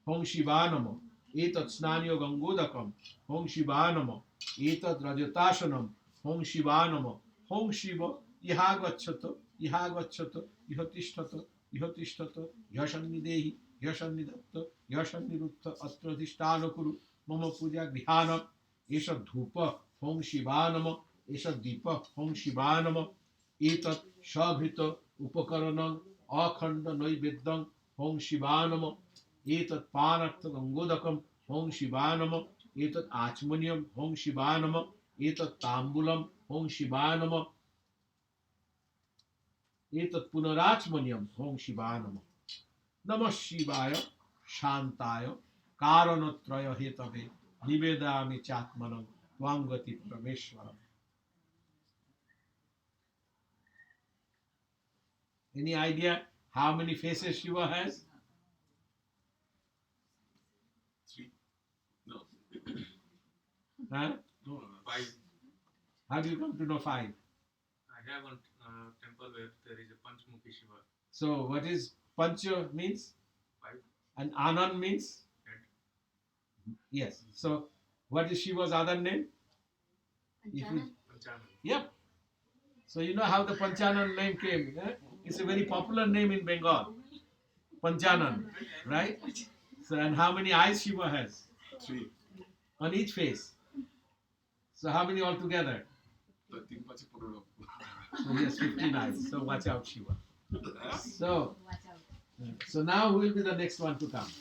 Speaker 1: Om Shivanamo. Etat Snanyo Gangodakam Om Shivanamo. Etat Rajatashanam Om Shivanamo. Om Shiva Ihagvachato Ihagvachato Ihatishtato Ihatishtato Yashannidehi Yashannidatta Yashanniruttha Atradhishthanakuru Mama Puja Grihanam. Esha Dhupa Om Shivanama. Esha Deepa Om Shivanama. Etat Shabhrita Upakaranam Akhanda Naivedyam Om Shivanama. Etat Panartha Gangodakam Om Shivanama. Etat Achmaniam Om Shivanama. Etat Tambulam Om Shivanama. Etat Punarachmaniam Om Shivanama. Namah Shivaya Shantaya Karanatraya Hetave Nivedami Chatmanam Tvangati Prameshwaram. Any idea how many faces Shiva has?
Speaker 4: 3. No.
Speaker 1: Huh?
Speaker 4: No. 5.
Speaker 1: How do you come to know 5?
Speaker 3: I have one temple where there is a Panchmukhi Shiva.
Speaker 1: So what is Pancha means?
Speaker 3: 5.
Speaker 1: And Anand means?
Speaker 3: Head.
Speaker 1: Yes. So what is Shiva's other name? If you-
Speaker 2: Panchana?
Speaker 3: Panchana.
Speaker 1: Yep. So you know how the Panchanan name came. Eh? It's a very popular name in Bengal. Panchanan, right? So and how many eyes Shiva has?
Speaker 4: 3.
Speaker 1: On each face. So how many altogether?
Speaker 4: 3, 5, 15.
Speaker 1: So he has 15 eyes. So watch out, Shiva. So,
Speaker 2: Watch out.
Speaker 1: so now who will be the next one to come?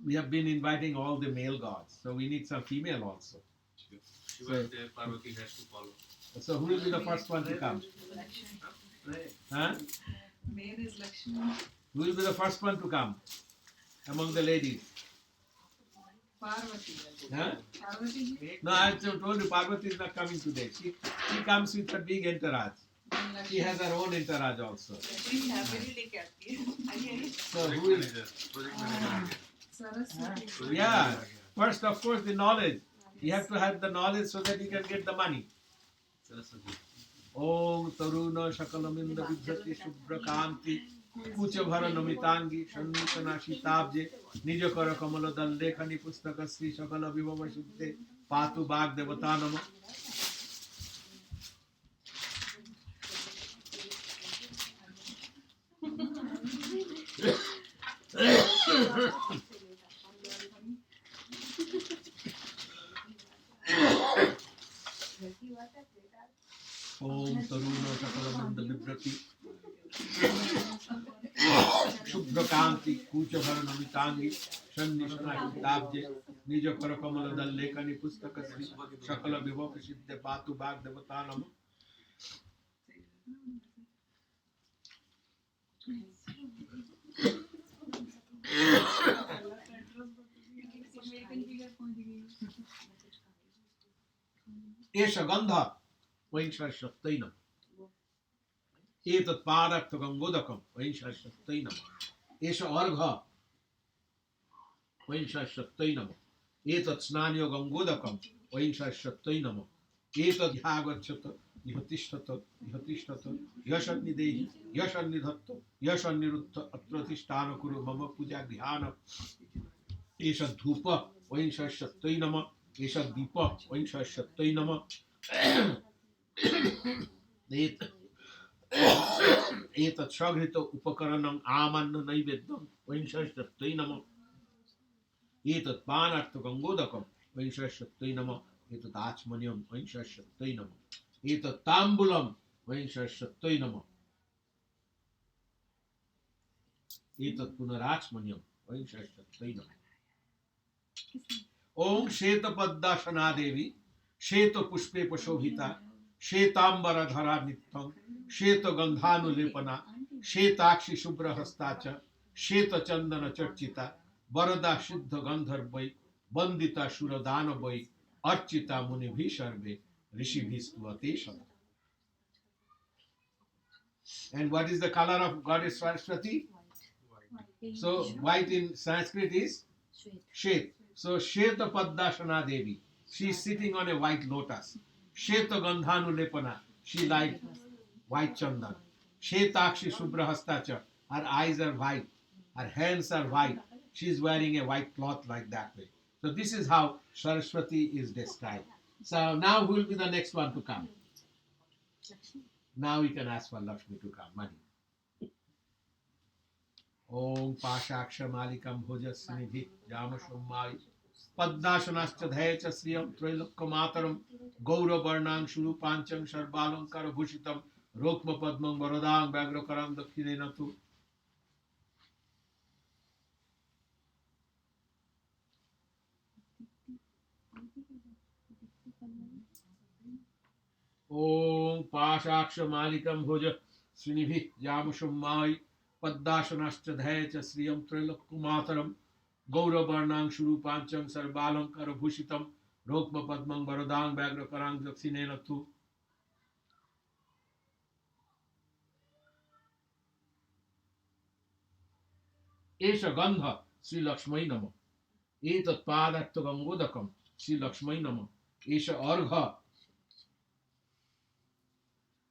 Speaker 1: We have been inviting all the male gods. So we need some female also.
Speaker 3: Shiva is there, Parvati has to follow.
Speaker 1: So who will be the first one to come? Huh?
Speaker 5: Main is Lakshmi.
Speaker 1: Who will be the first one to come among the ladies?
Speaker 5: Parvati.
Speaker 1: Huh?
Speaker 5: Parvati.
Speaker 1: No, I told you Parvati is not coming today. She comes with her big entourage. She has her own entourage also.
Speaker 5: Lakshmi happily take care.
Speaker 1: So
Speaker 3: Project
Speaker 1: who is?
Speaker 3: manager. Project manager.
Speaker 5: Saraswati.
Speaker 3: Project
Speaker 1: Yeah.
Speaker 3: manager.
Speaker 1: First, of course, the knowledge. You have to have the knowledge so that you can get the money.
Speaker 3: Saraswati.
Speaker 1: Om Taruna Shakalaminda Vidhati Shubhra Kanti Kucha Bhara Namitangi Shanitana Shitabje Nijakara Kamala Dallekhani Pustaka Sri Shakala Vivava Shuddhe Patu Bhag Devatanama. Om Taruna Shakalamanda Vibrati Shubhrakanti Kucha Bhara Namitangi Shanishana Hitabje Nijakara Kamala Dallekhani Pustaka Sri Shakala Vivava Shuddhe Patu Bhag Devatanama. Esha Gandha Vainshar Shaktainam. Etat Padartha Gangodakam Vainshar Shaktainam. Esha Argha Vainshar Shaktainam. Etat Snanyo Gangodakam Vainshar Shaktainam. Etat Yagachata Ihatishtato Ihatishtato Yashannidehi Yashannidhatta Yashannirutta Atradhishthanakuru Mama Puja Grihanam. Esha Dhupa Vainshar Shaktainam. Esha Deepa Vainshar Shaktainam. Etat Shagrita Upakaranam Amanna Naivedyam Vainshashtainama. Etat Panartha Gangodakam Vainshashtainama. Etat Achmaniam Vainshashtainama. Etat Tambulam Vainshashtainama. Etat Punarachmaniam Vainshashtainama. Om Sheta Paddashana Devi Sheta Pushpe Pashobhita Shetambar Dhara Nityam Sheta Gandhanulepana Shetakshi Shubra Hastacha Sheta Chandana Charchita Varada Shuddha Gandharvai Bandita Shuradhanavai Archita Munibhi Sharve Rishibhistuvatesham. And what is the color of Goddess Saraswati? So white in Sanskrit is
Speaker 2: Shweta.
Speaker 1: Shet. So Sheta Paddashana Devi. She is sitting on a white lotus. Sheta gandhanu lepana. She like white chandan. Shetakshi Subrahastacha. Her eyes are white. Her hands are white. She is wearing a white cloth like that way. So this is how Saraswati is described. So now who will be the next one to come? Now we can ask for Lakshmi to come. Money. Om Pashaksha Malikam Bhojasnidhi Jamashumai Padnashanascha Dhayacha Sriyam Trailokka Mataram Gaura Varnang Shuru Pancham Sharbalamkara Bhushitam Rokma Padmam Varadang Vagrakaram Dakshinenatu. Om Pashaksha Malikam Bhoja Srinibhi Yamushumai Paddasanascha Dhayacha Sriyam Trailokkumataram Gauravarnang Shuru Pancham Sarbalamkara Bhushitam Rokma Padmam Varadang Vagrakarang Jaksinenatu. Esha Gandha Sri Lakshmai Nama Etat Padatha Gangodakam Sri Lakshmai Nama Esha Argha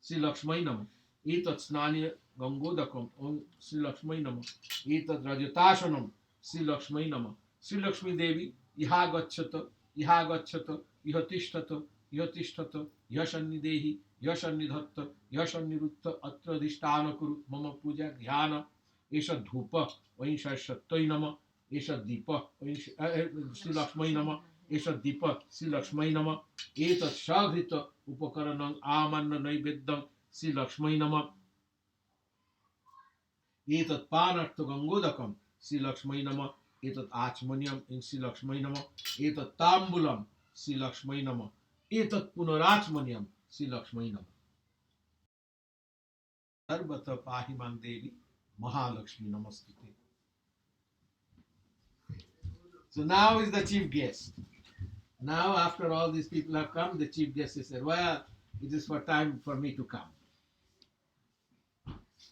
Speaker 1: Sri Lakshmai Nama Etat Snani Gangodakam Om Sri Lakshmai Nama Etat Rajatashanam Sri Lakshmai Nama. Sri Lakshmi Devi Iha Gacchata Iha Tishtata Yashannidehi Yashannidhatta Yashannirutta Atra Dhishtana Kuru Mama Puja Dhyana Esha Dhupa Vaisha Shattai Nama Esha Deepa Sri Lakshmai Nama Esha Deepa Sri Lakshmai Nama Etat Shagrita Upakaranam Amanna Naiveddam Sri Lakshmai Nama Etat Panartha Gangodakam Sri Lakshmai Nama Etat Achmanyam in Sri Lakshmai Nama Etat Tambulam Sri Lakshmai Nama Etat Punarachmanyam Sri Lakshmai Nama. Sarvata Pahiman Devi Mahalakshmi Namaskute. So now is the chief guest. Now after all these people have come, the chief guest has said, well, it is for time for me to come.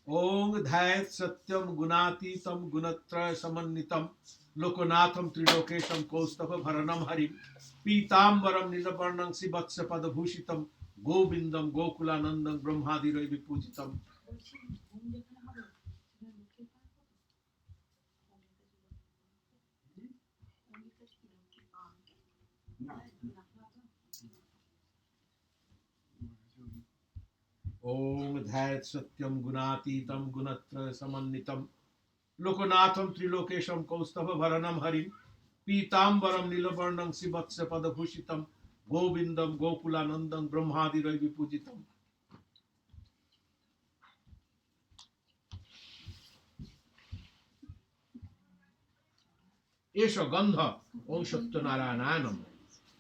Speaker 1: Om Dhayat Satyam Gunatitam Gunatra Samannitam Lokonatham Trilokesham Kaustava Bharanam Harim Pitambaram Nilabarnam Sibatsa Padabhushitam Govindam Gokulanandam Brahmadirai Vipujitam. Om Dhayat Satyam Gunatitam Gunatra Samannitam Lokonatham Trilokesham Kaustava Bharanam Harim Pitambaram Nilabarnam Sibatsa Padabhushitam Govindam Gokulanandam Brahmadirai Vipujitam. Esha Gandha Om Satyanarayanam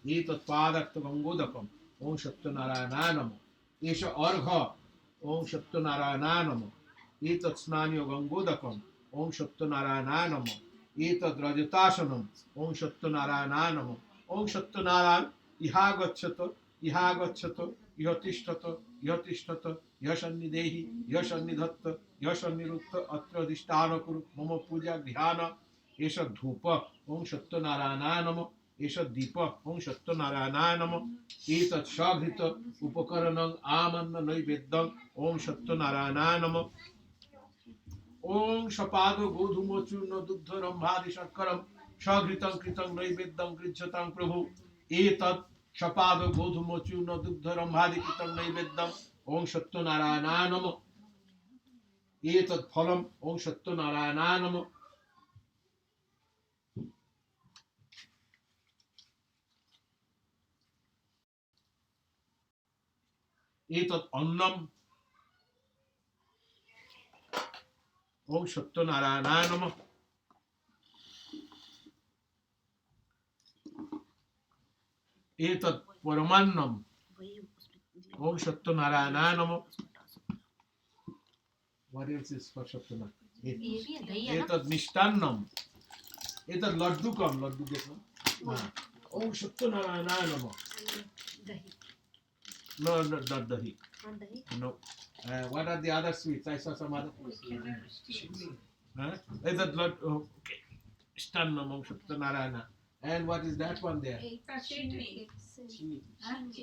Speaker 1: Etat Padatha Gangodakam Om Satyanarayanam Esha Argha Om Satyanarayanam Etat Snanyo Gangodakam Om Satyanarayanam Etat Rajatashanam Om Satyanarayanam Om Satyanarayan Iha Gacchata Iha Tishtata Yashannidehi Yashannidhatta Yashannirutta Atra Dhishtana Kuru Mama Puja Dhyana Esha Dhupa Om Satyanarayanam Esha Deepa Om Satyanarayanam Etat Shagrita Upakaranam Amanna Naiveddam Om Satyanarayanam Om Shapado Godhumachurna Duddharam Bhadi Sharkaram Shagritam Kritam Naiveddam Grijhatam Prabhu Etat Shapado Godhumachurna Duddharam Bhadi Kritam Naiveddam Om Satyanarayanam Etat Phalam Om Satyanarayanam Etat Annam Om Satyanarayanam Etat Paramannam Om Satyanarayanam. What else is for Satyanarayan?
Speaker 2: ये भी है दही है ना
Speaker 1: Etat Mishtannam Etat Laddukam Laddu देखना Om Satyanarayanam.
Speaker 2: दही
Speaker 1: No, not dahi.
Speaker 2: हाँ दही
Speaker 1: No. What are the other sweets? I saw some other. Huh? Is that lot? Okay. Stannam Om Satyanarayana. And what is that one there?
Speaker 3: Chini.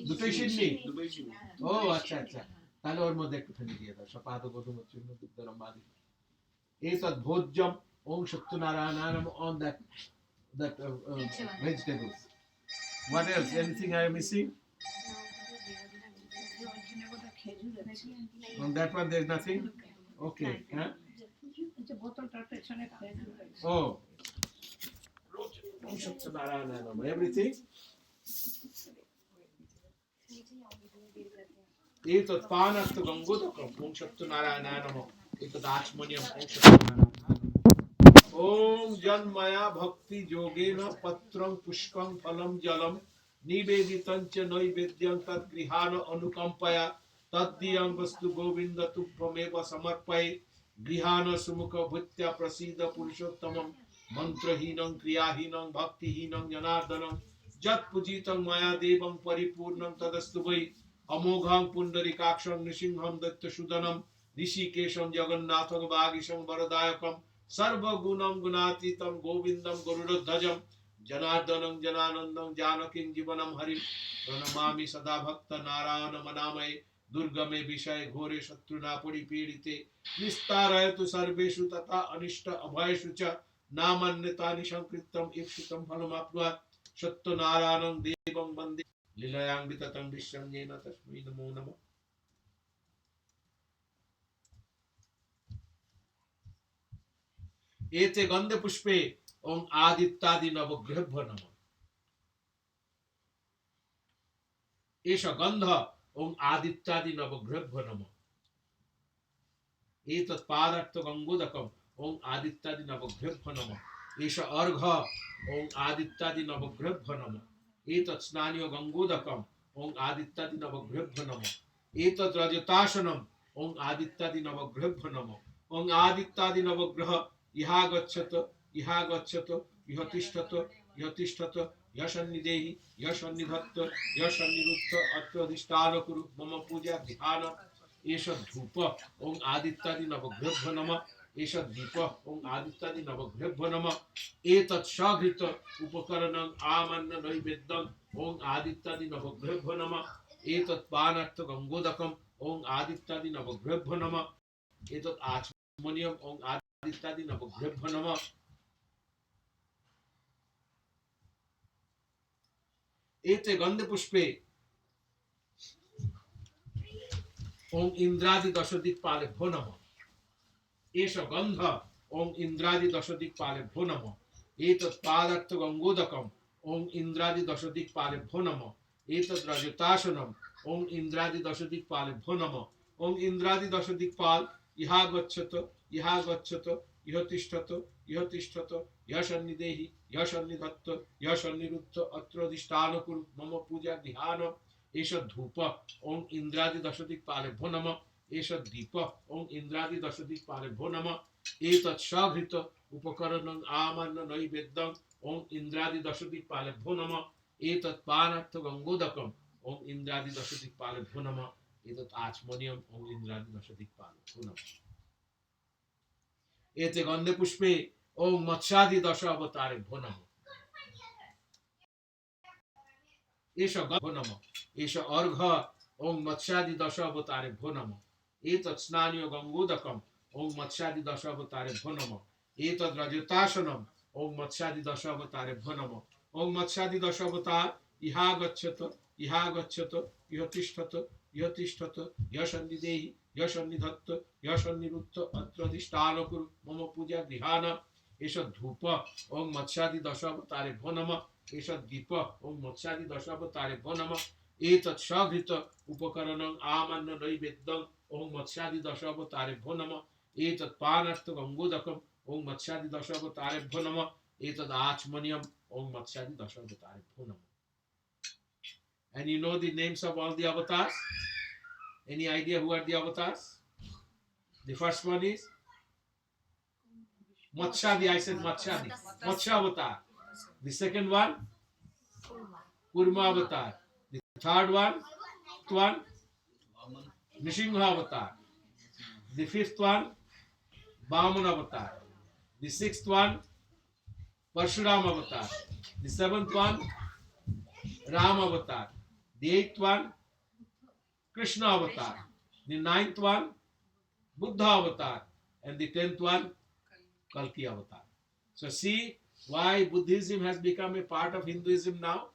Speaker 1: দুটোই সিন্নি।
Speaker 3: Dubai Chini.
Speaker 1: ও আচ্ছা আচ্ছা, তাহলে ওর মধ্যে একটুখানি দিয়ে দাও সপাদ গোধূম চূর্ণ দুগ্ধরম বাদি। এতৎ ভোজ্যম ওং সত্যনারায়ণায় on that vegetables. What else? Anything I am missing? On that one there is nothing? Okay. Huh? Oh. Om Shattanarayana Namah. Everything? एतत् पानर्थ गंगोदकम ओम सत्यनारायणाय नमः एतत् आचमनीयम ओम सत्यनारायण ओम जन्मया भक्ति योगेन पत्रं पुष्पं फलं जलम निवेदितं च नैवेद्यं तद्गृहाण अनुकंपया तद्दीयं वस्तु गोविंद तुभ्यमेव समर्पये गृहाण सुमुख भूत्या प्रसीद पुरुषोत्तमं मंत्रहीनं क्रियाहीनं भक्तिहीनं जनार्दनं जत् पूजितं मया देवं परिपूर्णं तदस्तु वै अमोघं पुंडरीकाक्षं नृसिंहं दैत्यशूदनं ऋषिकेशं जगन्नाथं वागीशं वरदायकं सर्वगुणं गुणातीतं गोविन्दं गरुडध्वजं जनार्दनं जनानन्दं जानकीं जीवनं हरिं प्रणमामि सदा भक्त नारायण मनामये दुर्गमे विषय घोरे शत्रुना परिपीडिते निस्तारयतु सर्वेषु तथा अनिष्ट अभयेषु च नामन्यतानि संकृतं ईप्सितं फलमाप्नुयात् सत्यनारायणं देवं वन्दे लीलायां विततं विश्वं येन तस्मै नमो नमः। एते गंधे पुष्पे ओम आदित्यादि नवग्रहेभ्यो नमः। एष गंध ओम आदित्यादि नवग्रहेभ्यो नमः। एतत् पादार्थ गंगोदकम ओम आदित्यादि नवग्रहेभ्यो नमः। एष अर्घ ओम आदित्यादि नवग्रहेभ्यो नमः। एतत् स्नानीय गंगोदकम ओम आदित्यादि नवग्रहेभ्यो नमः। एतत् रजतासनम ओम आदित्यादि नवग्रहेभ्यो नमः। ओम आदित्यादि नवग्रह इहा गच्छत इह तिष्ठत यशन्निदेहि यशन्निधत्त यशन्निरुद्ध अत्र अधिष्ठान कुरु मम पूजा ध्यान। एष धूप ओम आदित्यादि नवग्रहेभ्यो नमः। एष दीप ओम आदित्यादि नवग्रहेभ्यो नमः। एतत् सघृत उपकरणं आमन्न नैवेद्यं ओम आदित्यादि नवग्रहेभ्यो नमः। एतत् पानार्थ गंगोदकं ओम आदित्यादि नवग्रहेभ्यो नमः। एतत् आचमनीयं ओम आदित्यादि नवग्रहेभ्यो नमः। एते गंधे पुष्पे ओम इंद्रादि दशदिक्पालेभ्यो नमः। एष गंध ओम इंद्रादि दशदिक्पालेभ्यो नमः। एतत् पादार्थ गंगोदकम ओम इंद्रादि दशदिक्पालेभ्यो नमः। एतत् रजतासनम ओम इंद्रादि दशदिक्पालेभ्यो नमः। ओम इंद्रादि दशदिक्पाल इहा गच्छत इह तिष्ठत यशन्निदेहि यशन्निधत्त यशन्निरुद्ध अत्र अधिष्ठान कुरु मम पूजा ध्यान। एष धूप ओम इंद्रादि दशदिक्पालेभ्यो नमः। एष दीप ओम इंद्रादि दशदिक्पालेभ्यो नमः। एतत् सघृत उपकरणं आमन्न नैवेद्यं ओम इंद्रादि दशदिक्पालेभ्यो नमः। एतत् पानार्थ गंगोदकं ओम इंद्रादि दशदिक्पालेभ्यो नमः। एतत् आचमनीयं ओम इंद्रादि दशदिक्पालेभ्यो नमः। एते गंधे पुष्पे ओम मत्स्यादि दश अवतारेभ्यो नमः। एष गंधो नमः। एष अर्घ ओम मत्स्यादि दश अवतारेभ्यो नमः। एतत् स्नानीय गंगोदकम ओम मत्स्यादि दश अवतारेभ्यो नमः। एतत् रजतासनम ओम मत्स्यादि दश अवतारेभ्यो नमः। ओम मत्स्यादि दश अवतार इहा गच्छत इह तिष्ठत यशन्निदेहि यशन्निधत्त यशन्निरुद्ध अत्र अधिष्ठान कुरु मम पूजा ध्यान। एष धूप ओम मत्स्यादि दश अवतारेभ्यो नमः। एष दीप ओम मत्स्यादि दश अवतारेभ्यो नमः। एतत् सघृत उपकरणं आमन्न नैवेद्यं ओम मत्स्यादि दश अवतारेभ्यो नमः। एतत् पानार्थ गंगोदकं ओम मत्स्यादि दश अवतारेभ्यो नमः। एतत् आचमनीयं ओम मत्स्यादि दश अवतारेभ्यो नमः। And you know the names of all the avatars? Any idea who are the avatars? The first one is Matsyadi. I said Matsyadi. Matsya avatar. The second one, Kurma avatar. The third one, Nrsimha avatar. The fifth one, Vamana avatar. The sixth one, Parshuram avatar. The seventh one, Ram avatar. The eighth one, Krishna avatar. The ninth one, Buddha avatar. And the 10th one, Kalki avatar. So see why Buddhism has become a part of Hinduism now?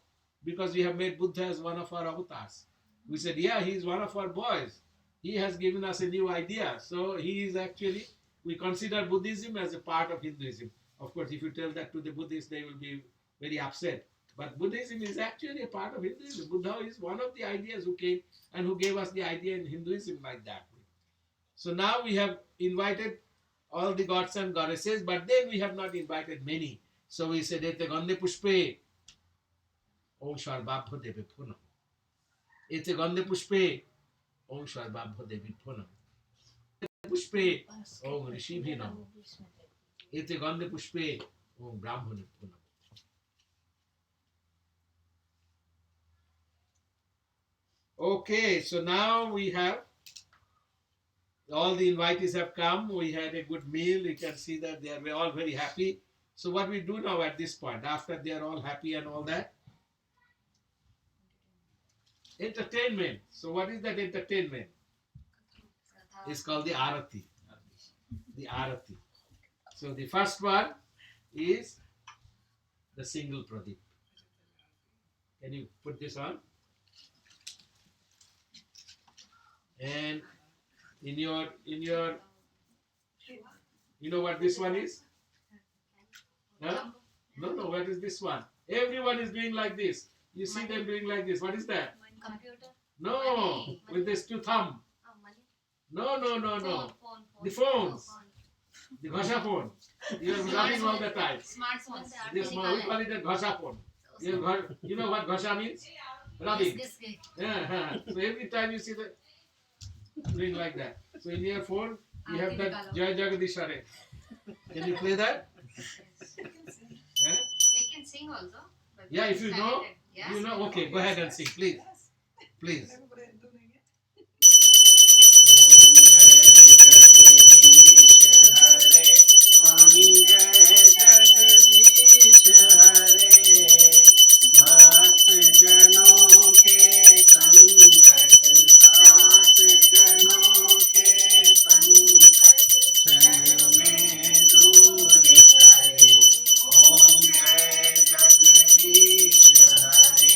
Speaker 1: Because we have made Buddha as one of our avatars. We said, yeah, he is one of our boys. He has given us a new idea. So he is actually, we consider Buddhism as a part of Hinduism. Of course, if you tell that to the Buddhists, they will be very upset. But Buddhism is actually a part of Hinduism. Buddha is one of the ideas who came and who gave us the idea in Hinduism like that. So now we have invited all the gods and goddesses, but then we have not invited many. So we said, Ete Gandhe Pushpe, Om Sharbabho Devi Punam. Ete Gandhe Pushpe, Om Sharbabho Devi Punam. Pushpe, Om Rishi Bhinam. Ete Gandhe Pushpe, Om Brahmane Punam. Okay, so now we have all the invitees have come. We had a good meal. You can see that they are all very happy. So what we do now at this point, after they are all happy and all that? Entertainment. So what is that entertainment? It's called the Arati. The Arati. So the first one is the single Pradeep. Can you put this on? And in your, you know what this one is? Huh? No, what is this one? Everyone is doing like this. You see them doing like this. What is that?
Speaker 2: Computer.
Speaker 1: No, with this two thumb. No.
Speaker 2: Phone.
Speaker 1: The phones. The Ghasha phone. You are running all the time.
Speaker 2: Smartphones.
Speaker 1: This one, we call it the Ghasha phone. You know what Ghasha means? Rubbing. Yeah. So every time you see the doing like that. So in your phone, you have that Jai Jagadish Hare. Can you play that? Yeah?
Speaker 2: You can sing also. but
Speaker 1: Yeah, if you know,
Speaker 2: Yes.
Speaker 1: you know. Okay, go ahead and sing, please. Please. Om Jai Jagadish Hare, Swami Jai Jagadish Hare, Bhakt Jano ke Sankat, Bhakt Jano ke Sankat, Chan mein dur kare, Om Jai Jagadish Hare,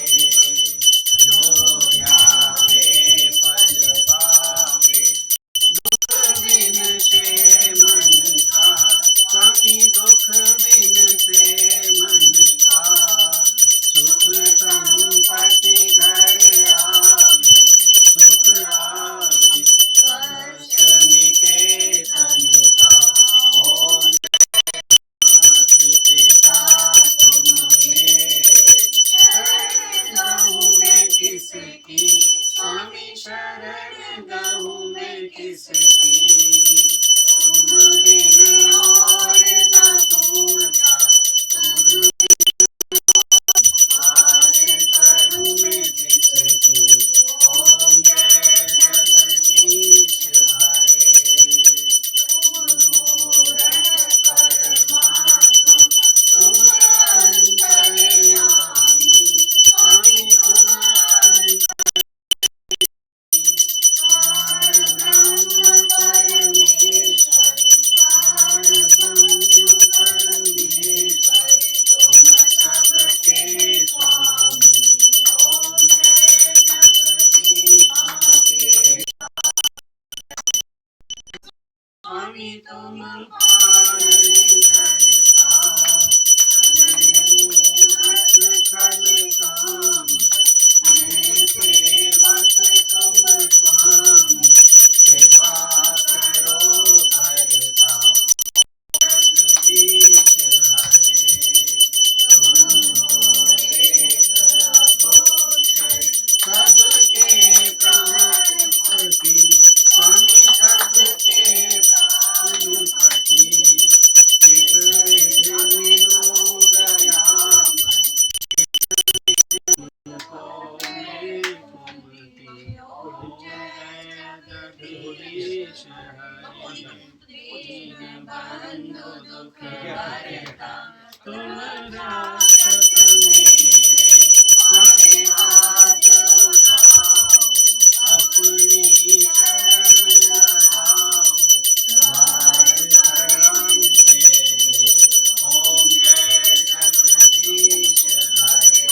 Speaker 1: Jo dhyaave pad paave, बिन से मन का, स्वामी दुख बिन से मन का, सुख संपत्ति घर आवे, सुख आवे, कष्ट निकेतन का, ओम नाथ पिता तुम मेरे, शरण गहूँ मैं किसकी, स्वामी शरण गहूँ मैं किसकी, तुम बिन और न दूजा, तुम आस करूँ मैं जिसकी, ओम जय जगदीश हरे, तुम परमात्मा, तुम अंतर्यामी, स्वामी तुम पार ब्रह्म परमेश्वर, पार ब्रह्म परमेश्वर, तुम सबके स्वामी, ओम जय जगदीश हरे, स्वामी तुम पालन करता, मत खल काम, मैं सेवक तुम स्वामी, कृपा करो भरता, जगदीश हरे, तुम हो एक अगोचर, सबके प्राणपति, स्वामी सबके प्राणपति, किस विधि विनो दयामय, तुमको मैं घूमती, ओम जय जगदीश हरे, दीन बंधु दुख हरता,
Speaker 3: तुम रक्षक मेरे, तुम्हें हाथ उठाओ, अपनी शरण लगाओ, द्वार शरण तेरे। ओम जय जगदीश हरे,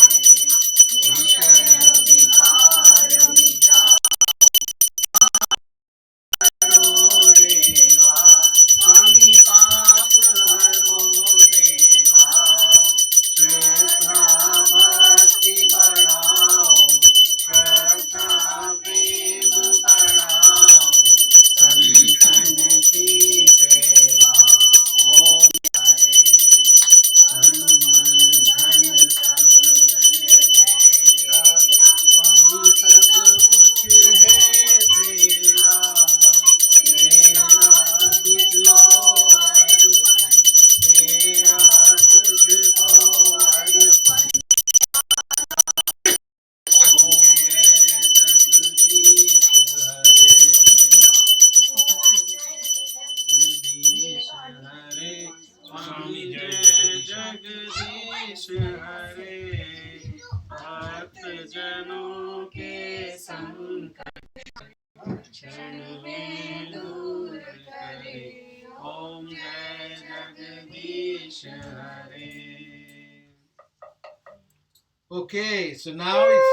Speaker 3: विषय विकार मिटाओ देवा, स्वामी पाप हरो देवा, श्रद्धा भक्ति बढ़ाओ, श्रद्धा प्रेम बढ़ाओ, संतन की सेवा। ओम हरे, तन मन धन सब है तेरा, स्वामी सब कुछ है तेरा, तेरा तुझको अर्पण, तेरा तुझको अर्पण। ओम जय जगदीश हरे, जगदीश हरे, स्वामी जय जगदीश हरे, भक्त जनों के संकट क्षण में दूर करे। ओम जय जगदीश हरे।
Speaker 1: Okay, so now it's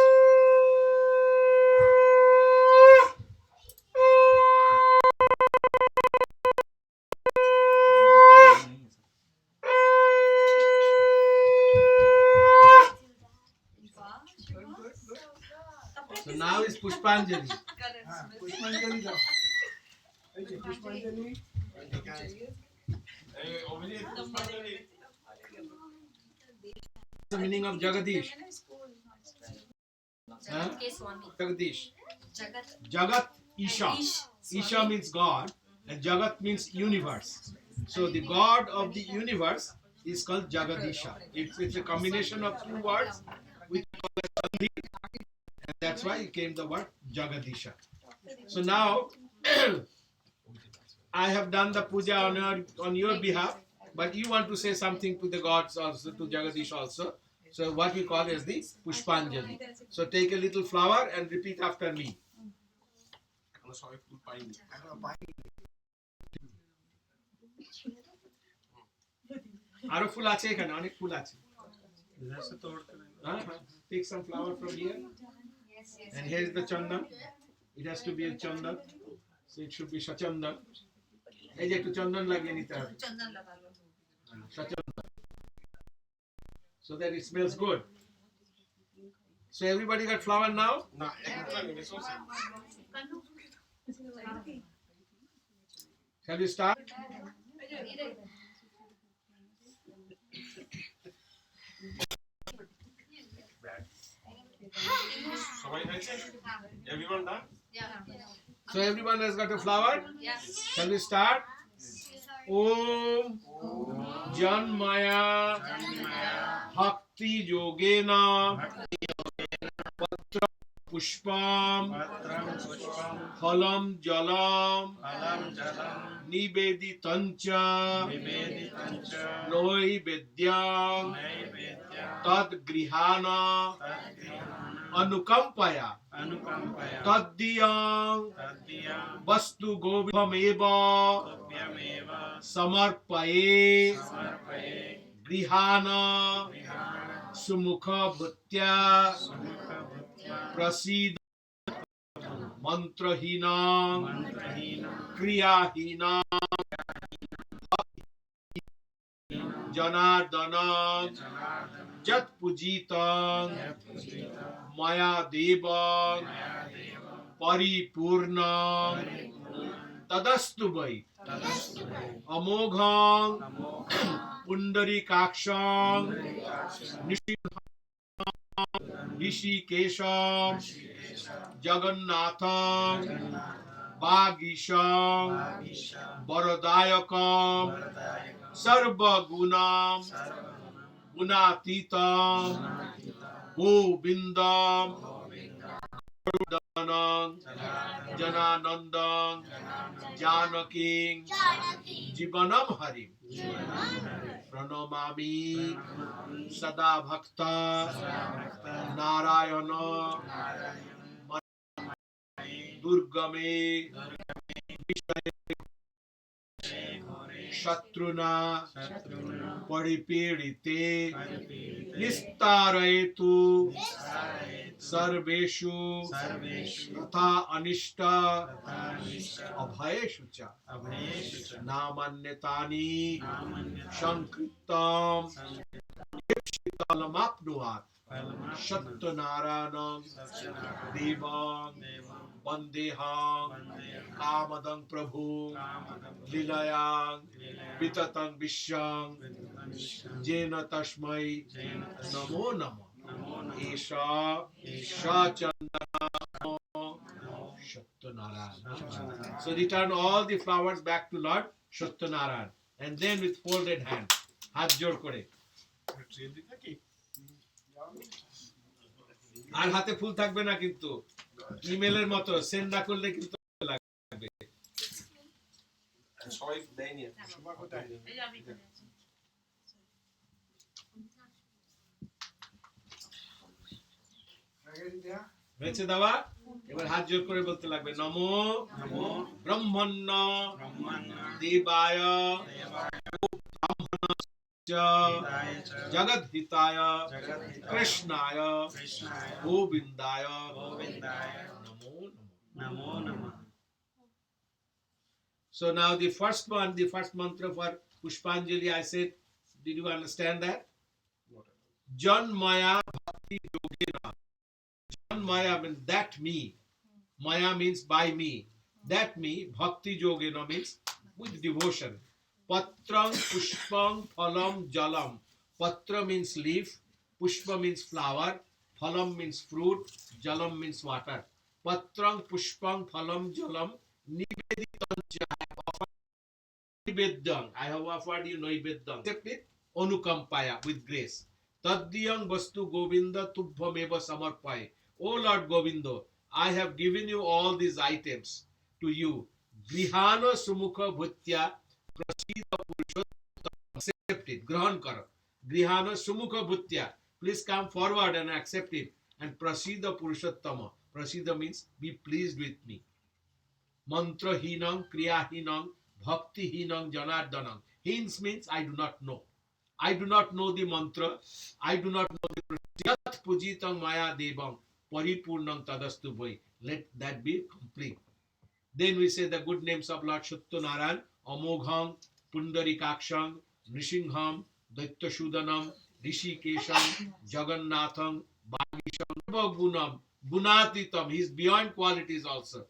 Speaker 1: so now is Pushpanjali.
Speaker 6: पुष्पांजलि जाओ पुष्पांजलि
Speaker 1: What's the meaning of Jagadish? Huh?
Speaker 2: के स्वामी
Speaker 1: Jagadish.
Speaker 2: जगत
Speaker 1: Jagat Isha. Isha means God and Jagat means universe. So the God of the universe is called Jagadisha. It's a combination of two words which call as Sandhi, and that's why it came the word Jagadisha. So now I have done the puja on your behalf, but you want to say something to the gods also, to Jagadish also. So what we call as the Pushpanjali. So take a little flower and repeat after me.
Speaker 4: এখনো সবাই ফুল পাইনি।
Speaker 1: আরো ফুল আছে এখানে অনেক ফুল আছে
Speaker 3: इधर से तोड़ कर
Speaker 1: হ্যাঁ take some flower from here and here is the chandan. It has to be a chandan, so it should be sachandan. এই যে একটু চন্দন লাগিয়ে নিতে হবে
Speaker 5: चंदन लगा लो
Speaker 1: sachandan, so that it smells good. So everybody got flower now?
Speaker 4: না এখন লাগে রিসোর্স
Speaker 1: Shall we start?
Speaker 4: সবাই হয়েছে everyone done
Speaker 1: So everyone has got a flower? Shall we start? Om Janmaya Bhakti Yogena Patra Pushpam
Speaker 3: पत्रं पुष्पं
Speaker 1: Phalam Jalam
Speaker 3: फलं जलं
Speaker 1: Nibeditancha
Speaker 3: निवेदितं च
Speaker 1: Noivedyam
Speaker 3: नैवेद्यं
Speaker 1: Tad Grihana
Speaker 3: तद्गृहाण
Speaker 1: Anukampaya
Speaker 3: अनुकम्पया
Speaker 1: Taddiyam
Speaker 3: तद्दियं
Speaker 1: Vastu Govibhameva
Speaker 3: तुभ्यमेव
Speaker 1: Samarpaye
Speaker 3: समर्पये
Speaker 1: Grihana
Speaker 3: गृहाण
Speaker 1: Sumukha Bhutya
Speaker 3: सुमुखभूत्या
Speaker 1: Prasid Mantrahina
Speaker 3: मन्त्रहीनं
Speaker 1: Kriyahina Janardana
Speaker 3: जनार्दनं
Speaker 1: Jat Pujitam
Speaker 3: यत्पूजितं
Speaker 1: Maya Devam
Speaker 3: मया देव
Speaker 1: Paripurnam Tadastu Vai
Speaker 3: तदस्तु मे
Speaker 1: Amogham
Speaker 3: अमोघं
Speaker 1: Pundarikaksham
Speaker 3: पुण्डरीकाक्षं
Speaker 1: Rishikesham
Speaker 3: ऋषिकेशं
Speaker 1: Jagannatham
Speaker 3: जगन्नाथं
Speaker 1: Bhagisham
Speaker 3: भागीशं
Speaker 1: Varadayakam
Speaker 3: वरदायकं
Speaker 1: Sarva Gunam
Speaker 3: सर्वगुणं
Speaker 1: Gunatitam
Speaker 3: गुणातीतं
Speaker 1: Govindam
Speaker 3: गोविन्दं
Speaker 1: Jananang, Jananandang, Janaking, Jibanam Harim, Pranamami, Sada Bhakta, Narayana, Durgame, Shatruna, Paripirite, Nistarayetu, Sarveshu, Tatha Anishta, Abhayeshu cha, Namanyatani, Shankritam, Ipshitalamapnuat, Shattanarayanam, Devam, Vandeham, Kamadang Prabhu, Lilayang, Vitatang Vishyang, Jena Tashmai, Namo Namo, Isha, Shachandana, Shattanarayan. So return all the flowers back to Lord Shattanarayan. And then with folded hands, হাত জোড় করে আর হাতে ফুল থাকবে না কিন্তু ইমেলের মতো send না করলে কিন্তু লাগবে
Speaker 4: সবাই দেয়নি
Speaker 6: শোভা কোথায়? হয়ে গেছে দেয়া?
Speaker 1: হয়েছে দেওয়া এবার হাত জোড় করে বলতে লাগবে নমো ব্রহ্মণ্য দেবায় জগৎ হিতায় কৃষ্ণায় গোবিন্দায় নমো নমঃ. So now the first mantra for Pushpanjali, I said, did you understand that? Jan Maya Bhakti Yogena. Jan Maya means that me. Maya means by me. That me, Bhakti Yogena means with devotion. Patrang Pushpang Phalam Jalam. Patra means leaf, Pushpa means flower, Phalam means fruit, Jalam means water. Patrang Pushpang Phalam Jalam Niveditam Nivedyang. I have offered you Nivedyang. Accept it, Anukampaya, with grace. Tadyang Vastu Govinda Tubhameva Samarpai. O Lord Govindo, I have given you all these items to you. Grihana Sumukha Bhutya Prasida Purushottam. Accept it, Grahan Karo. Grihana Sumukha Bhutya. Please come forward and accept it. And Prasida Purushottama. Prasida means be pleased with me. Mantra Hinang, Kriya Hinang, Bhakti Hinang, Janardanang. Hins means I do not know. I do not know the mantra. I do not know the Yat Pujitang Maya Devam. Paripurnang Tadastu Bhai. Let that be complete. Then we say the good names of Lord Shattanarayan, Amogham, Pundarikaksham, Nrishingham, Daityashudanam, Rishikesham, Jagannatham, Bhagisham, Gunam, Gunatitam. He is beyond qualities also.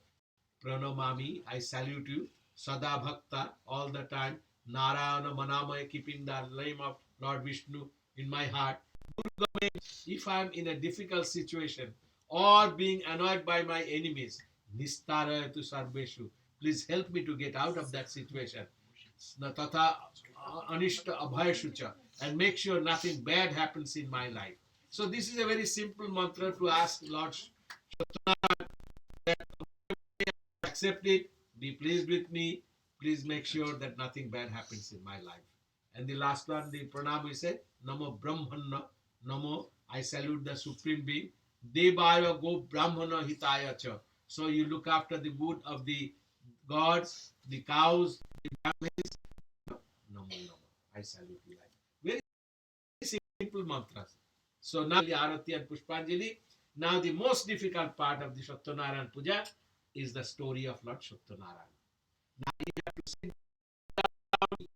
Speaker 1: Pranamami, I salute you. Sada Bhakta, all the time. Narayana Manamaya, keeping the name of Lord Vishnu in my heart. Durgame, if I am in a difficult situation or being annoyed by my enemies, Nistaraya tu Sarveshu, please help me to get out of that situation. Tatha Anishta Abhayashucha, and make sure nothing bad happens in my life. So this is a very simple mantra to ask Lord Shattanarayan that accept it, be pleased with me, please make sure that nothing bad happens in my life. And the last one, the pranam we say, Namo Brahmana, Namo, I salute the Supreme Being, Devaya Go Brahmana Hitaya Cha. So you look after the good of the gods, the cows, the Brahmins. Namo Namo, I salute you. Very simple mantras. So now the Arati and Pushpanjali. Now the most difficult part of the Shattanarayan Puja is the story of Lord Shattanarayan. Now you have to sit down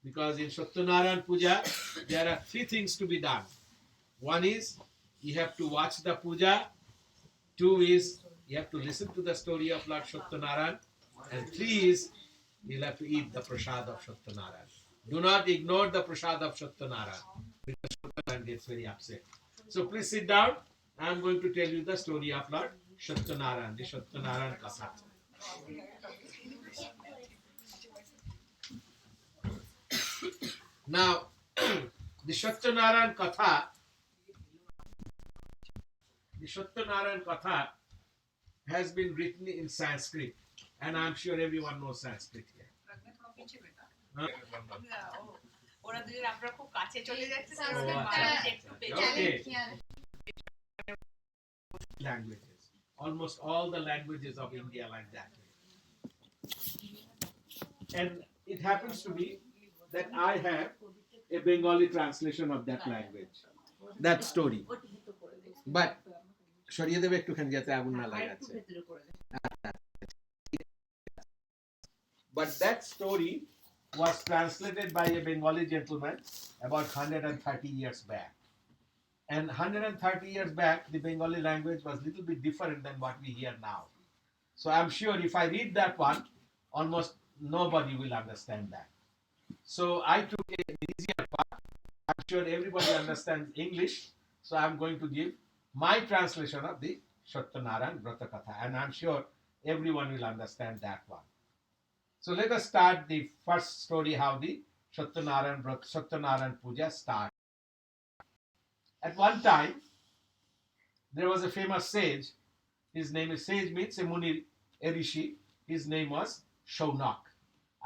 Speaker 1: because in Shattanarayan Puja there are three things to be done. One is you have to watch the puja. Two is you have to listen to the story of Lord Shattanarayan. And three is you'll have to eat the prasad of Shattanarayan. Do not ignore the prasad of Shattanarayan because Shattanarayan gets very upset. So please sit down. I am going to tell you the story of Lord Shattanarayan, the Shattanarayan Katha. Now, the Shattanarayan Katha, the Satyanarayan Katha has been written in Sanskrit, and I'm sure everyone knows Sanskrit here.
Speaker 5: प्रज्ञा थोड़ा पीछे बेटा
Speaker 1: Huh?
Speaker 5: ওরা দুজন আমরা খুব কাছে চলে যাচ্ছে তো
Speaker 1: Oh,
Speaker 5: ওরা
Speaker 1: আচ্ছা,
Speaker 5: মাঝে একটু
Speaker 1: আচ্ছা,
Speaker 5: পেছনে
Speaker 1: okay. Languages. Almost all the languages of India like that. And it happens to be that I have a Bengali translation of that language, that story. But সরিয়ে দেবে একটুখানি যাতে আগুন না লাগাচ্ছে। But that story was translated by a Bengali gentleman about 130 years back. And 130 years back, the Bengali language was a little bit different than what we hear now. So I'm sure if I read that one, almost nobody will understand that. So I took an easier part. I'm sure everybody understands English. So I'm going to give my translation of the Satyanarayan Vrata Katha. And I'm sure everyone will understand that one. So let us start the first story, how the Satyanarayan Puja started. At one time, there was a famous sage. His name is sage means a muni, a rishi. His name was Shaunak.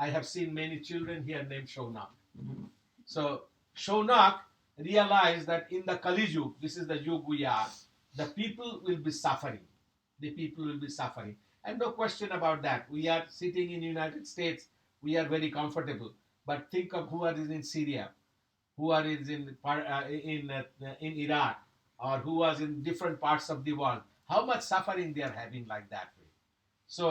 Speaker 1: I have seen many children here named Shaunak. So Shaunak realized that in the Kali Yuga, this is the Yuga we are, the people will be suffering. The people will be suffering. And no question about that. We are sitting in the United States. We are very comfortable. But think of who are in Syria, who are in Iraq, or who was in different parts of the world. How much suffering they are having like that way. So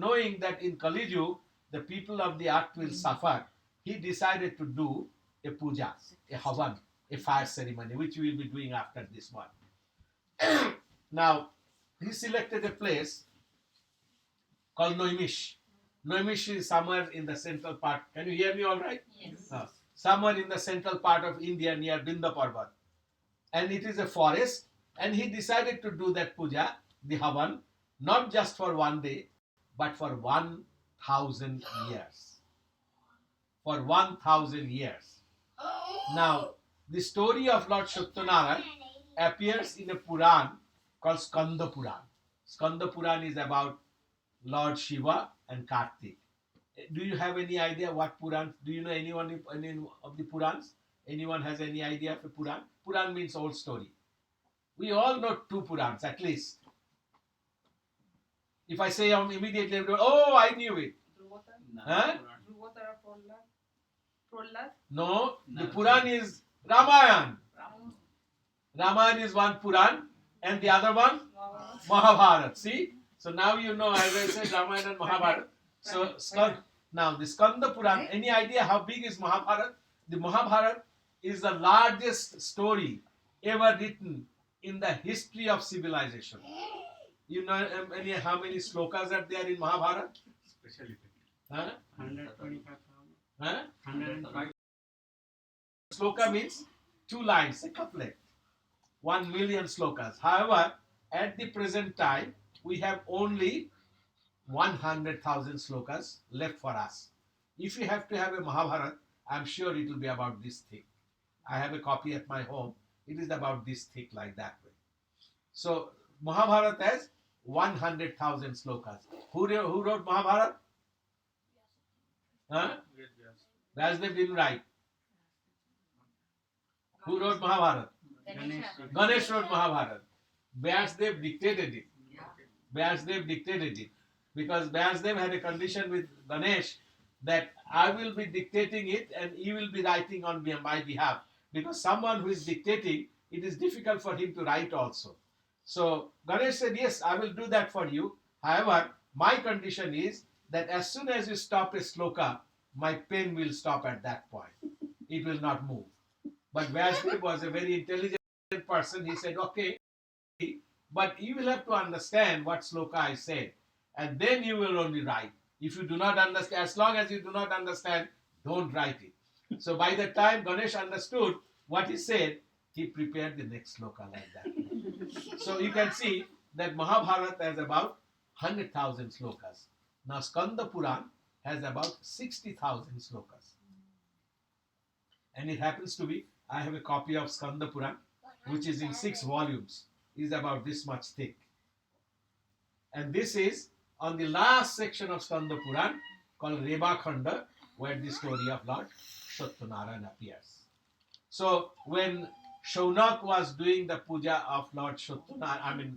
Speaker 1: knowing that in Kali Yuga, the people of the earth will suffer, he decided to do a puja, a havan, a fire ceremony, which we will be doing after this one. Now, he selected a place called Noimish. Noimish is somewhere in the central part. Can you hear me all right?
Speaker 2: Yes.
Speaker 1: Somewhere in the central part of India near Binda Parvat. And it is a forest. And he decided to do that puja, the havan, not just for one day, but for 1,000 years. For 1,000 years. Now, the story of Lord Satyanarayan appears in a Puran called Skanda Puran. Skanda Puran is about Lord Shiva and Kartik. Do you have any idea what Puran? Do you know any of the Purans? Anyone has any idea of a Puran? Puran means old story. We all know 2 Purans at least. If I say immediately, everyone, oh, I knew it. Huh?
Speaker 5: Dhrubatara Prahlad
Speaker 1: No, the Puran is Ramayana.
Speaker 5: Ram
Speaker 1: Ramayana is one Puran and the other one Mahabharata. See? So now you know, as I said, Ramayana and Mahabharata. So now the Skanda Puran, any idea how big is Mahabharata? The Mahabharata is the largest story ever written in the history of civilization. You know how many slokas are there in Mahabharata? Huh?
Speaker 3: 125,000.
Speaker 1: Huh?
Speaker 3: 105.
Speaker 1: Sloka means 2 lines, a couplet. 1 million slokas. However, at the present time, we have only 100,000 slokas left for us. If we have to have a Mahabharata, I'm sure it will be about this thick. I have a copy at my home. It is about this thick, like that way. So, Mahabharata has 100,000 slokas. Who wrote Mahabharata? Huh? Vyasdev didn't write. Who wrote Mahabharata? Ganesh wrote Mahabharata. Vyasdev dictated it. Vyasdev dictated it. Because Vyasdev had a condition with Ganesh that I will be dictating it and he will be writing on my behalf. Because someone who is dictating, it is difficult for him to write also. So Ganesh said, yes, I will do that for you. However, my condition is that as soon as you stop a sloka, my pen will stop at that point. It will not move. But Vyasdev was a very intelligent person. He said, okay, but you will have to understand what sloka I said. And then you will only write. If you do not understand, as long as you do not understand, don't write it. So by the time Ganesh understood what he said, he prepared the next sloka like that. So you can see that Mahabharata has about 100,000 slokas. Now Skanda Puran has about 60,000 slokas. And it happens to be, I have a copy of Skanda Puran, which is in 6 volumes. is about this much thick. And this is on the last section of Skanda Puran called Reba Khanda, where the story of Lord Satyanaran appears. So when Shaunak was doing the puja of Lord Satyanaran,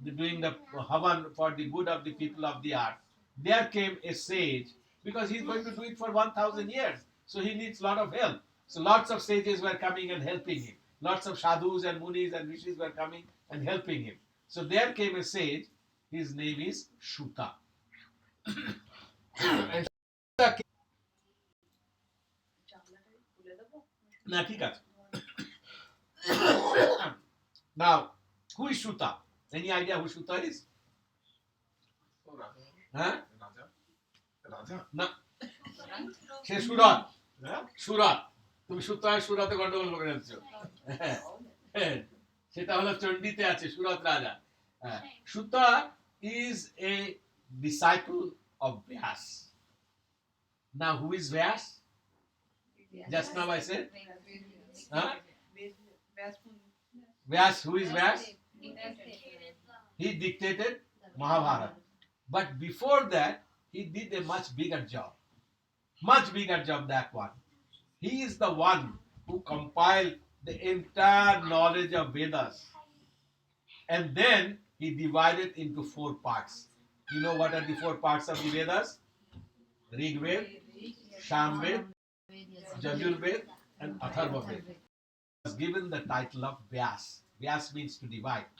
Speaker 1: doing the Havan for the good of the people of the earth, there came a sage, because he's going to do it for 1000 years. So he needs a lot of help. So lots of sages were coming and helping him. Lots of sadhus and munis and rishis were coming and helping him. So there came a sage. His name is Shuta. And Shuta came.
Speaker 5: তুলে দেবো
Speaker 1: না, ঠিক আছে. Now, who is Shuta? Any idea who Shuta is?
Speaker 4: ও রাজা
Speaker 1: Huh?
Speaker 4: রাজা রাজা
Speaker 1: না, সে সুরত.
Speaker 4: হ্যাঁ
Speaker 1: সুরত. তুমি সুতায় সুরতে গন্ডগোল করে ফেলছো. সেটা হলো চণ্ডীতে আছে সুরত রাজা. Shuta is a disciple of Vyas. Now, who is Vyas? Just now I said. Huh? Vyas, who is Vyas? He dictated Mahabharata. But before that, he did a much bigger job. Much bigger job that one. He is the one who compiled the entire knowledge of Vedas. And then he divided into 4 parts. You know what are the 4 parts of the Vedas? Rig Ved, Sham Ved, Yajur Ved, and Atharva Ved. He was given the title of Vyas. Vyas means to divide.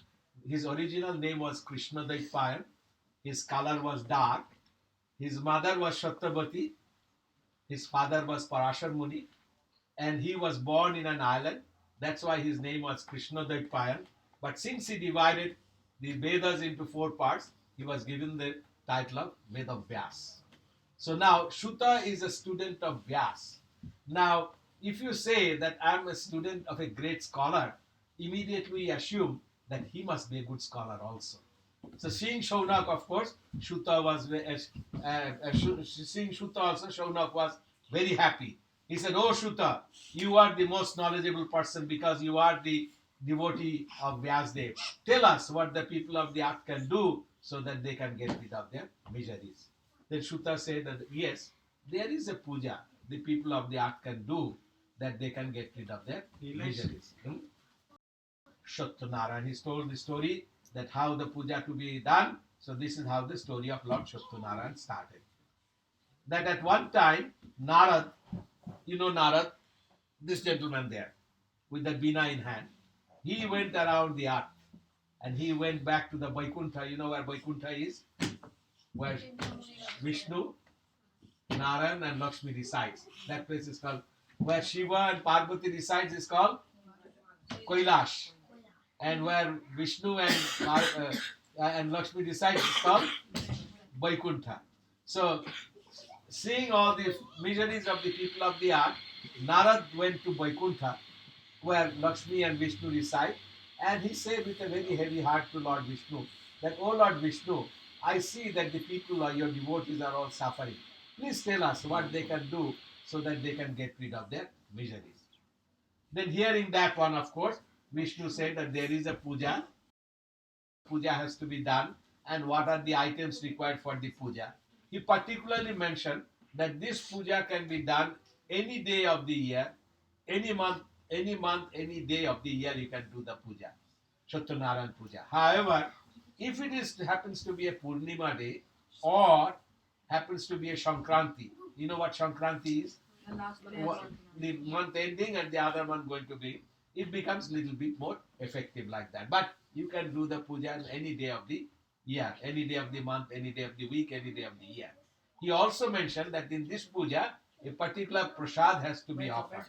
Speaker 1: His original name was Krishna Daipayan. His color was dark. His mother was Shatrabati. His father was Parashar Muni. And he was born in an island. That's why his name was Krishna Daipayan. But since he divided the Vedas into 4 parts, he was given the title of Veda Vyas. So now, Shuta is a student of Vyas. Now, if you say that I'm a student of a great scholar, immediately assume that he must be a good scholar also. So seeing Shaunak, of course, Shuta was seeing Shuta also, Shaunak was very happy. He said, "Oh Shuta, you are the most knowledgeable person because you are the devotee of Vyasdev. Tell us what the people of the earth can do so that they can get rid of their miseries." Then Shuta said that yes, there is a puja the people of the earth can do that they can get rid of their miseries. Satyanaran, he told the story that how the puja to be done. So this is how the story of Lord Satyanaran started. That at one time, Narad, you know Narad, this gentleman there, with the Veena in hand, he went around the earth and he went back to the Vaikuntha. You know where Vaikuntha is? Where Vishnu, Narayan and Lakshmi resides. That place is called, where Shiva and Parvati resides is called Kailash. And where Vishnu and Lakshmi resides is called Vaikuntha. So, seeing all the miseries of the people of the earth, Narad went to Vaikuntha, where Lakshmi and Vishnu reside, and he said with a very heavy heart to Lord Vishnu that, "Oh Lord Vishnu, I see that the people or your devotees are all suffering. Please tell us what they can do so that they can get rid of their miseries." Then hearing that one, of course, Vishnu said that there is a puja. Puja has to be done, and what are the items required for the puja. He particularly mentioned that this puja can be done any day of the year, any month, any day of the year you can do the puja, Satyanaran puja. However, if it happens to be a Purnima day or happens to be a Shankranti, you know what Shankranti is? The month ending and the other month going to be, it becomes a little bit more effective like that. But you can do the puja on any day of the year, any day of the month, any day of the week, any day of the year. He also mentioned that in this puja, a particular prasad has to be offered,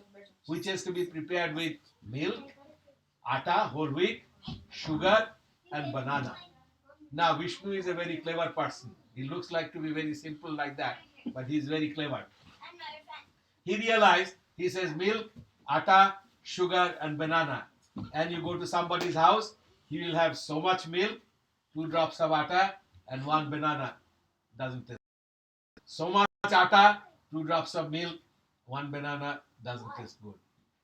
Speaker 1: which has to be prepared with milk, atta, whole wheat, sugar, and banana. Now, Vishnu is a very clever person. He looks like to be very simple like that, but he is very clever. He realized, he says milk, atta, sugar, and banana. And you go to somebody's house, he will have so much milk, 2 drops of atta, and 1 banana. Doesn't taste. So much atta, 2 drops of milk, 1 banana, doesn't taste good.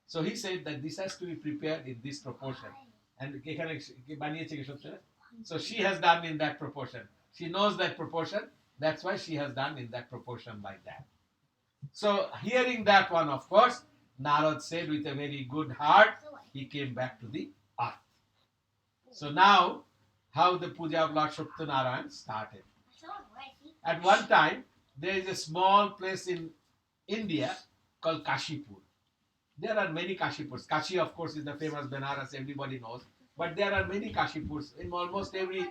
Speaker 1: So he said that this has to be prepared in this proportion. and এখানে বানিয়েছে কি সত্যি? So she has done in that proportion. She knows that proportion. That's why she has done in that proportion like that. So hearing that one, of course, Narad said with a very good heart, he came back to the earth. So now, how the puja of Lord Shaktinarayan started. At one time, there is a small place in India called Kashipur. There are many Kashipurs. Kashi, of course, is the famous Benares, everybody knows. But there are many Kashipurs. In almost every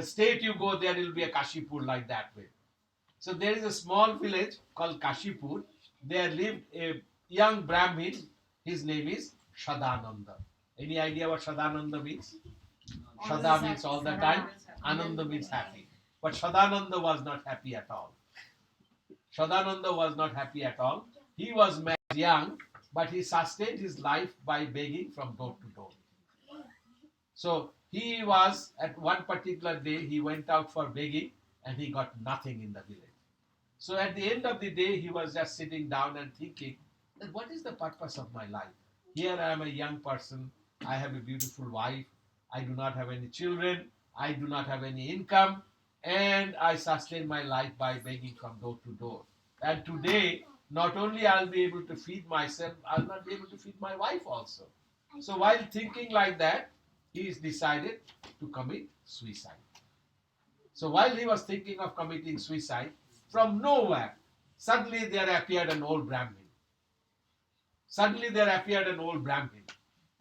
Speaker 1: state you go, there will be a Kashipur like that way. So there is a small village called Kashipur. There lived a young Brahmin. His name is Shadananda. Any idea what Shadananda means? Shada means all the time. Ananda means happy. But Shadananda was not happy at all. Shadananda was not happy at all. He was young, but he sustained his life by begging from door to door. So he was, at one particular day, he went out for begging and he got nothing in the village. So at the end of the day, he was just sitting down and thinking that what is the purpose of my life? Here I am a young person. I have a beautiful wife. I do not have any children. I do not have any income. And I sustain my life by begging from door to door. And today, not only I'll be able to feed myself, I'll not be able to feed my wife also. So while thinking like that, he decided to commit suicide. So while he was thinking of committing suicide, from nowhere, suddenly there appeared an old Brahmin. Suddenly there appeared an old Brahmin.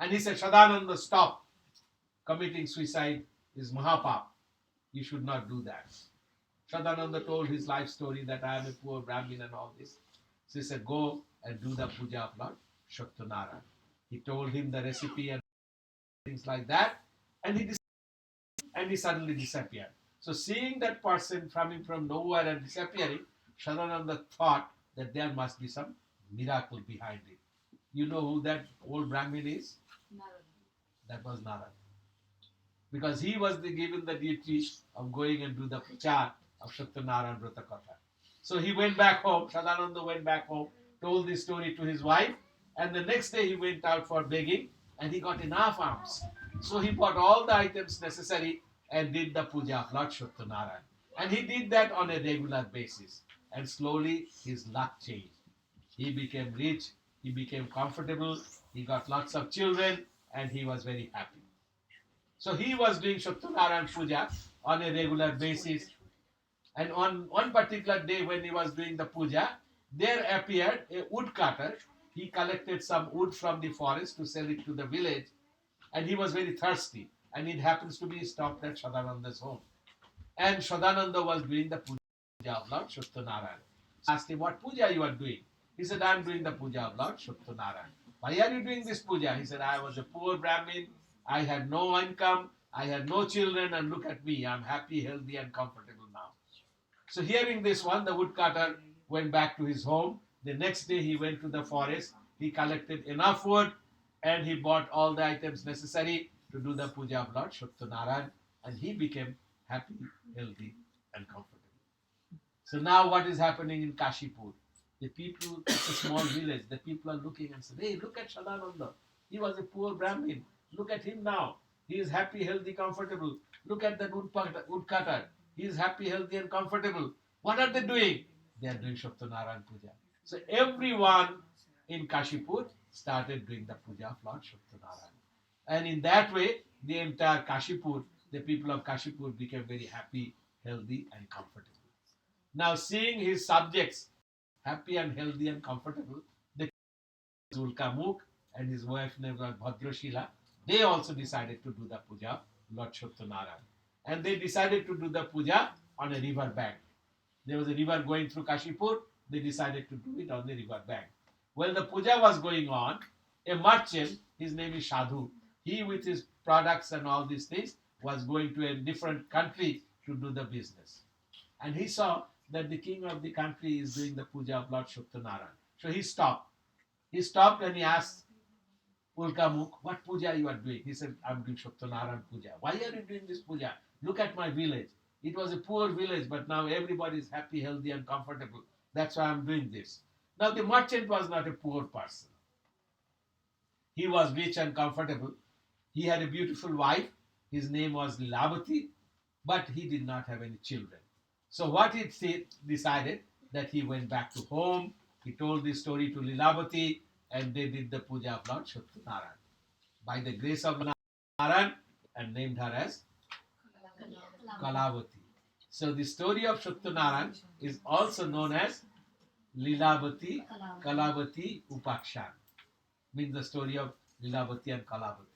Speaker 1: And he said, Shadananda, stop. Committing suicide is Mahapap. You should not do that. Shadananda told his life story that I am a poor Brahmin and all this. So he said, go and do the puja of Lord Shaktinarayan. He told him the recipe and things like that. And he suddenly disappeared. So seeing that person coming from nowhere and disappearing, Shadananda thought that there must be some miracle behind it. You know who that old Brahmin is? That was Narad. Because he was given the duty of going and do the prachar of Shaktinarayan Vrata Katha. So he went back home, Shadananda went back home, told this story to his wife, and the next day he went out for begging and he got enough alms. So he bought all the items necessary and did the puja of Lord Shaktinarayan. And he did that on a regular basis. And slowly his luck changed. He became rich, he became comfortable, he got lots of children, and he was very happy. So he was doing Shaktinarayan puja on a regular basis. And on one particular day when he was doing the puja, there appeared a woodcutter. He collected some wood from the forest to sell it to the village. And he was very thirsty. And it happens to be stopped at Shadananda's home. And Shadananda was doing the puja of Lord Shaktinarayan. Asked him, what puja you are doing? He said, I am doing the puja of Lord Shaktinarayan. Why are you doing this puja? He said, I was a poor Brahmin. I had no income. I had no children. And look at me. I'm happy, healthy, and comfortable now. So hearing this one, the woodcutter went back to his home. The next day he went to the forest. He collected enough wood and he bought all the items necessary to do the puja of Lord Shaktinarayan. And he became happy, healthy, and comfortable. So now what is happening in Kashipur? The people, it's a small village, the people are looking and say, hey, look at Shadananda. He was a poor Brahmin. Look at him now. He is happy, healthy, comfortable. Look at that woodcutter. He is happy, healthy, and comfortable. What are they doing? They are doing Shaktinarayan puja. So everyone in Kashipur started doing the puja of Lord Shaktinarayan. And in that way, the entire Kashipur, the people of Kashipur became very happy, healthy, and comfortable. Now seeing his subjects happy and healthy and comfortable, the Zulkamukh and his wife named Bhadrashila, they also decided to do the puja of Lord Shaktinarayan. And they decided to do the puja on a river bank. There was a river going through Kashipur. They decided to do it on the river bank. When the puja was going on, a merchant, his name is Sadhu, he with his products and all these things was going to a different country to do the business. And he saw that the king of the country is doing the puja of Lord Shaktinarayan. So he stopped. He stopped and he asked Ulkamukh, what puja you are doing? He said, I'm doing Shaktinarayan puja. Why are you doing this puja? Look at my village. It was a poor village, but now everybody is happy, healthy, and comfortable. That's why I'm doing this. Now the merchant was not a poor person. He was rich and comfortable. He had a beautiful wife. His name was Lilavati, but he did not have any children. So what he decided that he went back to home. He told this story to Lilavati, and they did the puja of Lord Shatyanarayan. By the grace of Narayan, and named her as Kalavati. So the story of Shatyanarayan is also known as Lilavati, Kalavati, Upakshan. Means the story of Lilavati and Kalavati.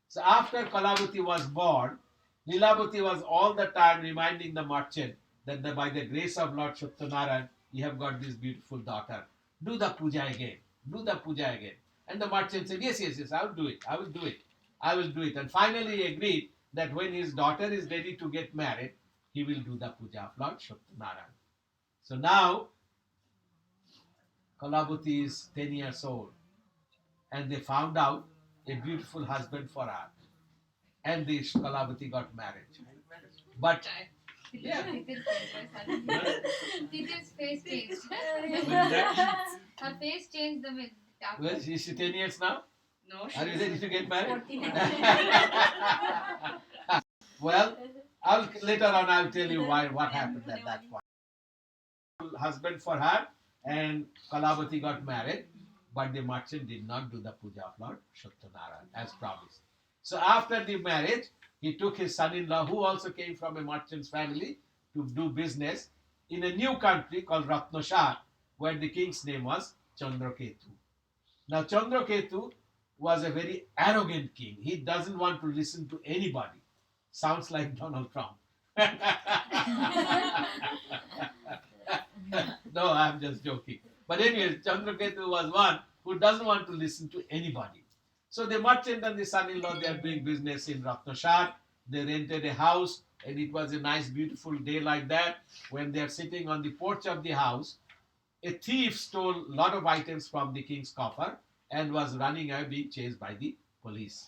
Speaker 1: So after Kalavati was born, Lilavati was all the time reminding the merchant that by the grace of Lord Shatyanarayan, you have got this beautiful daughter. Do the puja again. Do the puja again. And the merchant said, yes, I will do it. I will do it. I will do it. And finally he agreed that when his daughter is ready to get married, he will do the puja of Lord Shatyanarayan. So now, Kalavati is 10 years old. And they found out a beautiful husband for her. And the Kalavati got married. But, yeah.
Speaker 2: Titel's face changed.
Speaker 1: When that-
Speaker 2: Her face changed the minute.
Speaker 1: well, is she 10 years now?
Speaker 5: No,
Speaker 1: Are you ready to get married?
Speaker 2: 49.
Speaker 1: Well, later on I'll tell you what happened at that point. Husband for her, and Kalavati got married, but the merchant did not do the puja of Lord Shatyanarayan as promised. So after the marriage, he took his son-in-law, who also came from a merchant's family, to do business in a new country called Ratnashar, where the king's name was Chandraketu. Now Chandraketu was a very arrogant king. He doesn't want to listen to anybody. Sounds like Donald Trump. No, I'm just joking. But anyway, Chandraketu was one who doesn't want to listen to anybody. So the merchant and the son-in-law, they are doing business in Ratnashar. They rented a house, and it was a nice, beautiful day like that. When they are sitting on the porch of the house, a thief stole a lot of items from the king's coffer and was running away, being chased by the police.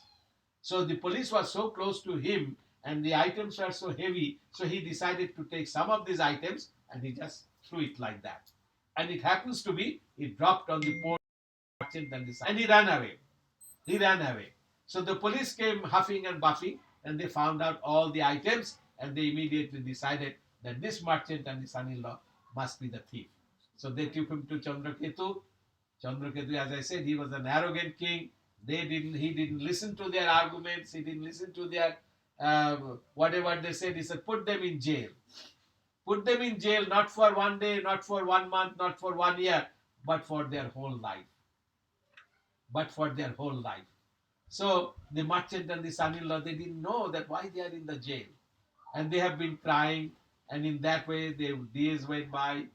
Speaker 1: So the police was so close to him, and the items were so heavy, so he decided to take some of these items and he just threw it like that. And it happens to be, it dropped on the porch and he ran away. He ran away. So the police came huffing and buffing, and they found out all the items, and they immediately decided that this merchant and the son-in-law must be the thief. So they took him to Chandraketu. Chandraketu, as I said, he was an arrogant king. He didn't listen to their arguments. He didn't listen to their whatever they said. He said, put them in jail. Put them in jail, not for one day, not for 1 month, not for 1 year, but for their whole life. But for their whole life. So the merchant and the son-in-law, they didn't know that why they are in the jail. And they have been crying, and in that way, days went by,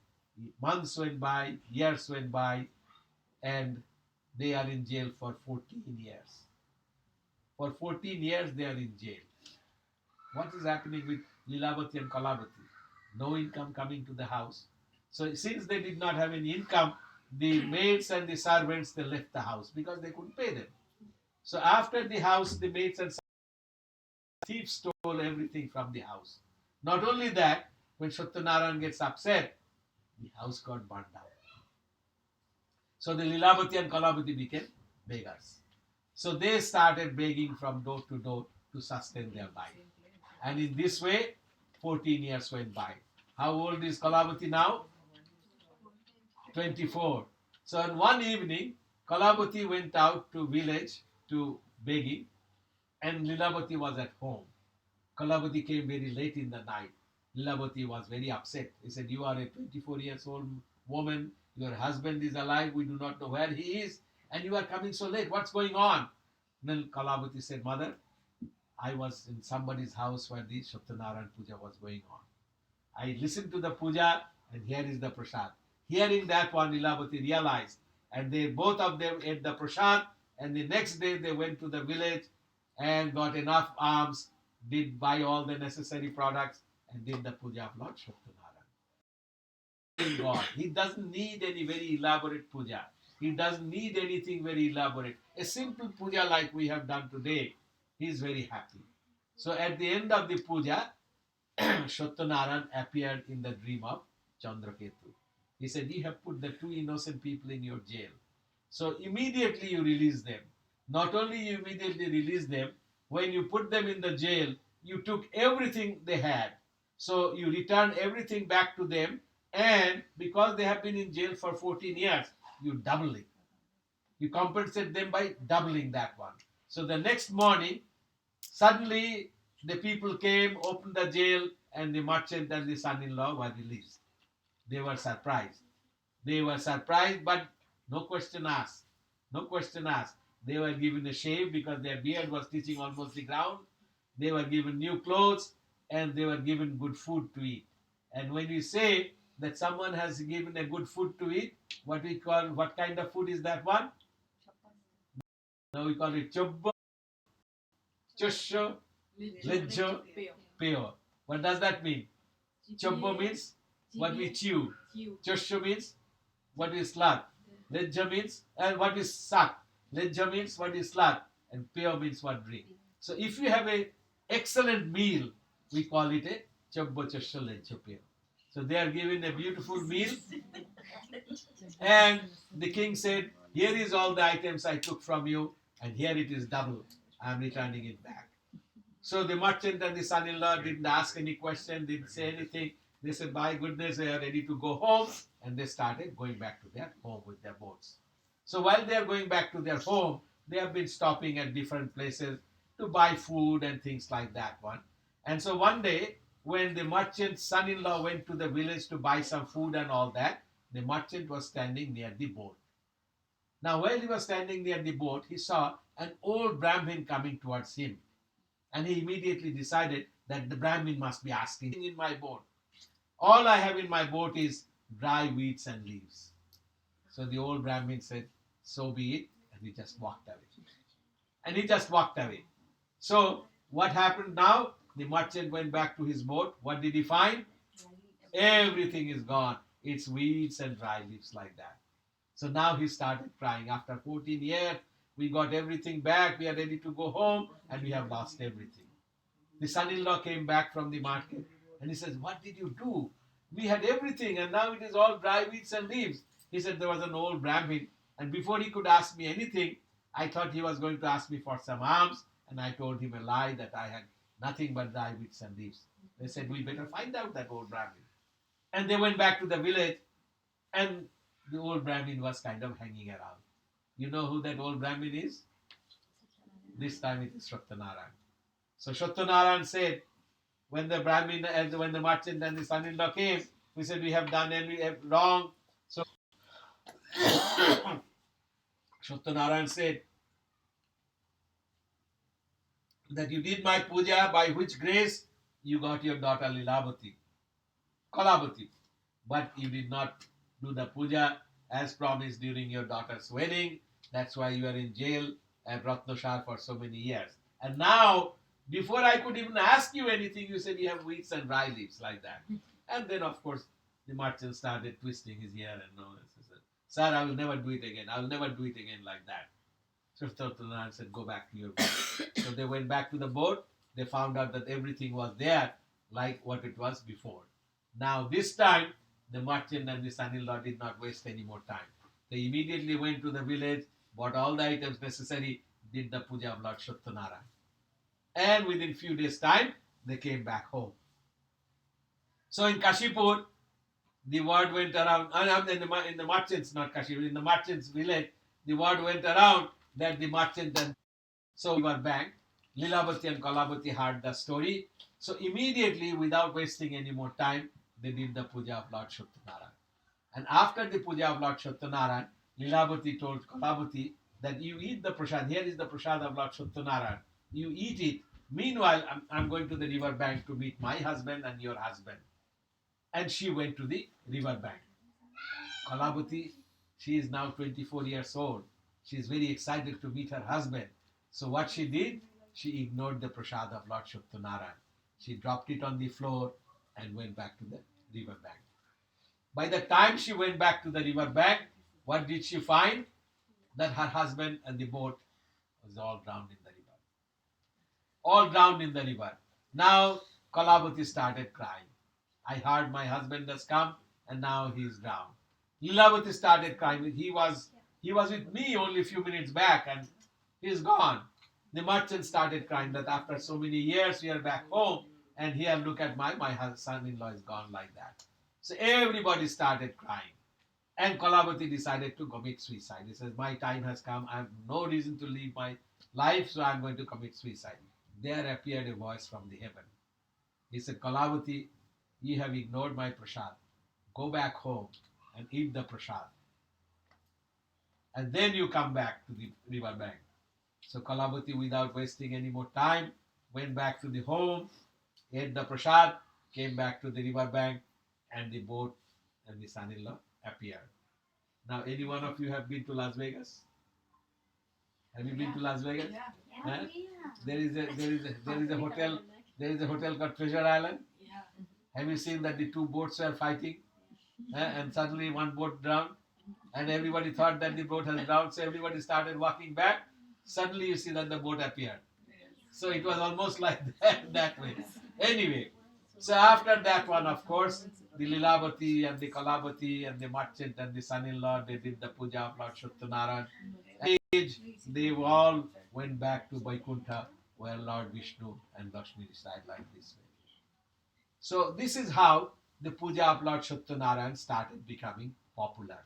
Speaker 1: months went by, years went by, and they are in jail for 14 years. For 14 years, they are in jail. What is happening with Lilavati and Kalavati? No income coming to the house. So since they did not have any income, the maids and the servants, they left the house because they couldn't pay them. So after the house, the maids and thieves stole everything from the house. Not only that, when Shatyanarayan gets upset, the house got burned down. So the Lilavati and Kalavati became beggars. So they started begging from door to door to sustain their life. And in this way, 14 years went by. How old is Kalavati now? 24. So on one evening, Kalavati went out to village to begging, and Lilavati was at home. Kalavati came very late in the night. Lilavati was very upset. He said, you are a 24 years old woman, your husband is alive, we do not know where he is, and you are coming so late, what's going on? Then Kalavati said, Mother, I was in somebody's house where the Shatyanarayan puja was going on. I listened to the puja, and here is the prasad. Hearing that one, Lilavati realized, and they both of them ate the prasad, and the next day they went to the village and got enough alms, did buy all the necessary products, and did the puja of Lord Shatyanarayan. God, he doesn't need any very elaborate puja. He doesn't need anything very elaborate. A simple puja like we have done today, he is very happy. So at the end of the puja, Shatyanarayan appeared in the dream of Chandraketu. He said, you have put the two innocent people in your jail. So immediately you release them. Not only you immediately release them, when you put them in the jail, you took everything they had. So you returned everything back to them, and because they have been in jail for 14 years, you double it. You compensate them by doubling that one. So the next morning, suddenly the people came, opened the jail, and the merchant and the son-in-law were released. They were surprised. They were surprised, but no question asked. No question asked. They were given a shave because their beard was touching almost the ground. They were given new clothes, and they were given good food to eat. And when we say that someone has given a good food to eat, what kind of food is that one? Now we call it chobbo, chosho, lejjo, peo. What does that mean? Chobbo means what we chew. Chosho means what we slap. Lejjo means what we suck. Lejjo means what we slap. And peo means what drink. So if you have a excellent meal, we call it a chobbo, chosho, lejjo, peo. So they are given a beautiful meal. And the king said, here is all the items I took from you, and here it is double. I am returning it back. So the merchant and the son-in-law didn't ask any question, didn't say anything. They said, by goodness, they are ready to go home. And they started going back to their home with their boats. So while they are going back to their home, they have been stopping at different places to buy food and things like that one. And so one day, when the merchant's son-in-law went to the village to buy some food and all that, the merchant was standing near the boat. Now, while he was standing near the boat, he saw an old Brahmin coming towards him. And he immediately decided that the Brahmin must be asking, in my boat. All I have in my boat is dry weeds and leaves. So the old Brahmin said, so be it. And he just walked away. So what happened now? The merchant went back to his boat. What did he find? Everything is gone. It's weeds and dry leaves like that. So now he started crying. After 14 years, we got everything back. We are ready to go home, and we have lost everything. The son-in-law came back from the market, and he says, what did you do? We had everything, and now it is all dry weeds and leaves. He said, there was an old Brahmin, and before he could ask me anything, I thought he was going to ask me for some alms, and I told him a lie that I had nothing but dry weeds and leaves. They said, we better find out that old Brahmin. And they went back to the village, and the old Brahmin was kind of hanging around. You know who that old Brahmin is? This time it is Satyanarayan. So Satyanarayan said, when the Brahmin and when the merchant and the son-in-law came, we said, we have done wrong. So Satyanarayan said that you did my puja, by which grace you got your daughter Kalavati. But you did not do the puja as promised during your daughter's wedding. That's why you are in jail at Ratnashar for so many years. And now, before I could even ask you anything, you said you have weeds and dry leaves like that. And then, of course, the merchant started twisting his ear and all this. He said, sir, I will never do it again. I will never do it again like that. So Satyanarayan said, go back to your boat. So they went back to the boat. They found out that everything was there like what it was before. Now, this time, the merchant and the son-in-law did not waste any more time. They immediately went to the village, bought all the items necessary, did the puja of Lord Satyanarayan. And within few days' time, they came back home. So in Kashipur, the word went around, in the merchants, not Kashipur, in the merchants' village, the word went around that the merchant and so we were banked. Lilavati and Kalavati heard the story. So immediately, without wasting any more time, they did the puja of Lord Satyanarayan. And after the puja of Lord Satyanarayan, Lilavati told Kalavati that you eat the prasad. Here is the prasad of Lord Satyanarayan. You eat it. Meanwhile, I'm going to the river bank to meet my husband and your husband. And she went to the river bank. Kalavati, she is now 24 years old. She is very excited to meet her husband. So what she did, she ignored the prasad of Lord Satyanarayan. She dropped it on the floor and went back to the river bank. By the time she went back to the river bank, what did she find? That her husband and the boat was all drowned in the river. All drowned in the river. Now Kalavati started crying. I heard my husband has come and now he is drowned. Lilavati started crying. He was with me only a few minutes back and he is gone. The merchant started crying that after so many years we are back home, and here look at my son-in-law is gone like that. So everybody started crying. And Kalabati decided to commit suicide. He says, my time has come. I have no reason to live my life, so I'm going to commit suicide. There appeared a voice from the heaven. He said, Kalabati, you have ignored my prasad. Go back home and eat the prasad. And then you come back to the river bank. So Kalabati, without wasting any more time, went back to the home, ate the prasad, came back to the river bank, and the boat and the son-in-law appeared. Now, any one of you have been to Las Vegas? Have you been to Las Vegas? Huh? There is a hotel called Treasure Island. Have you seen that the two boats were fighting? And suddenly one boat drowned, and everybody thought that the boat has drowned, so everybody started walking back. Suddenly you see that the boat appeared. So it was almost like that way. Anyway, so after that one, of course, the Lilavati and the Kalabati and the merchant and the son-in-law, they did the puja of Lord Shatyanarayan. They all went back to Vaikuntha, where Lord Vishnu and Lakshmi reside like this way. So this is how the puja of Lord Shatyanarayan started becoming popular.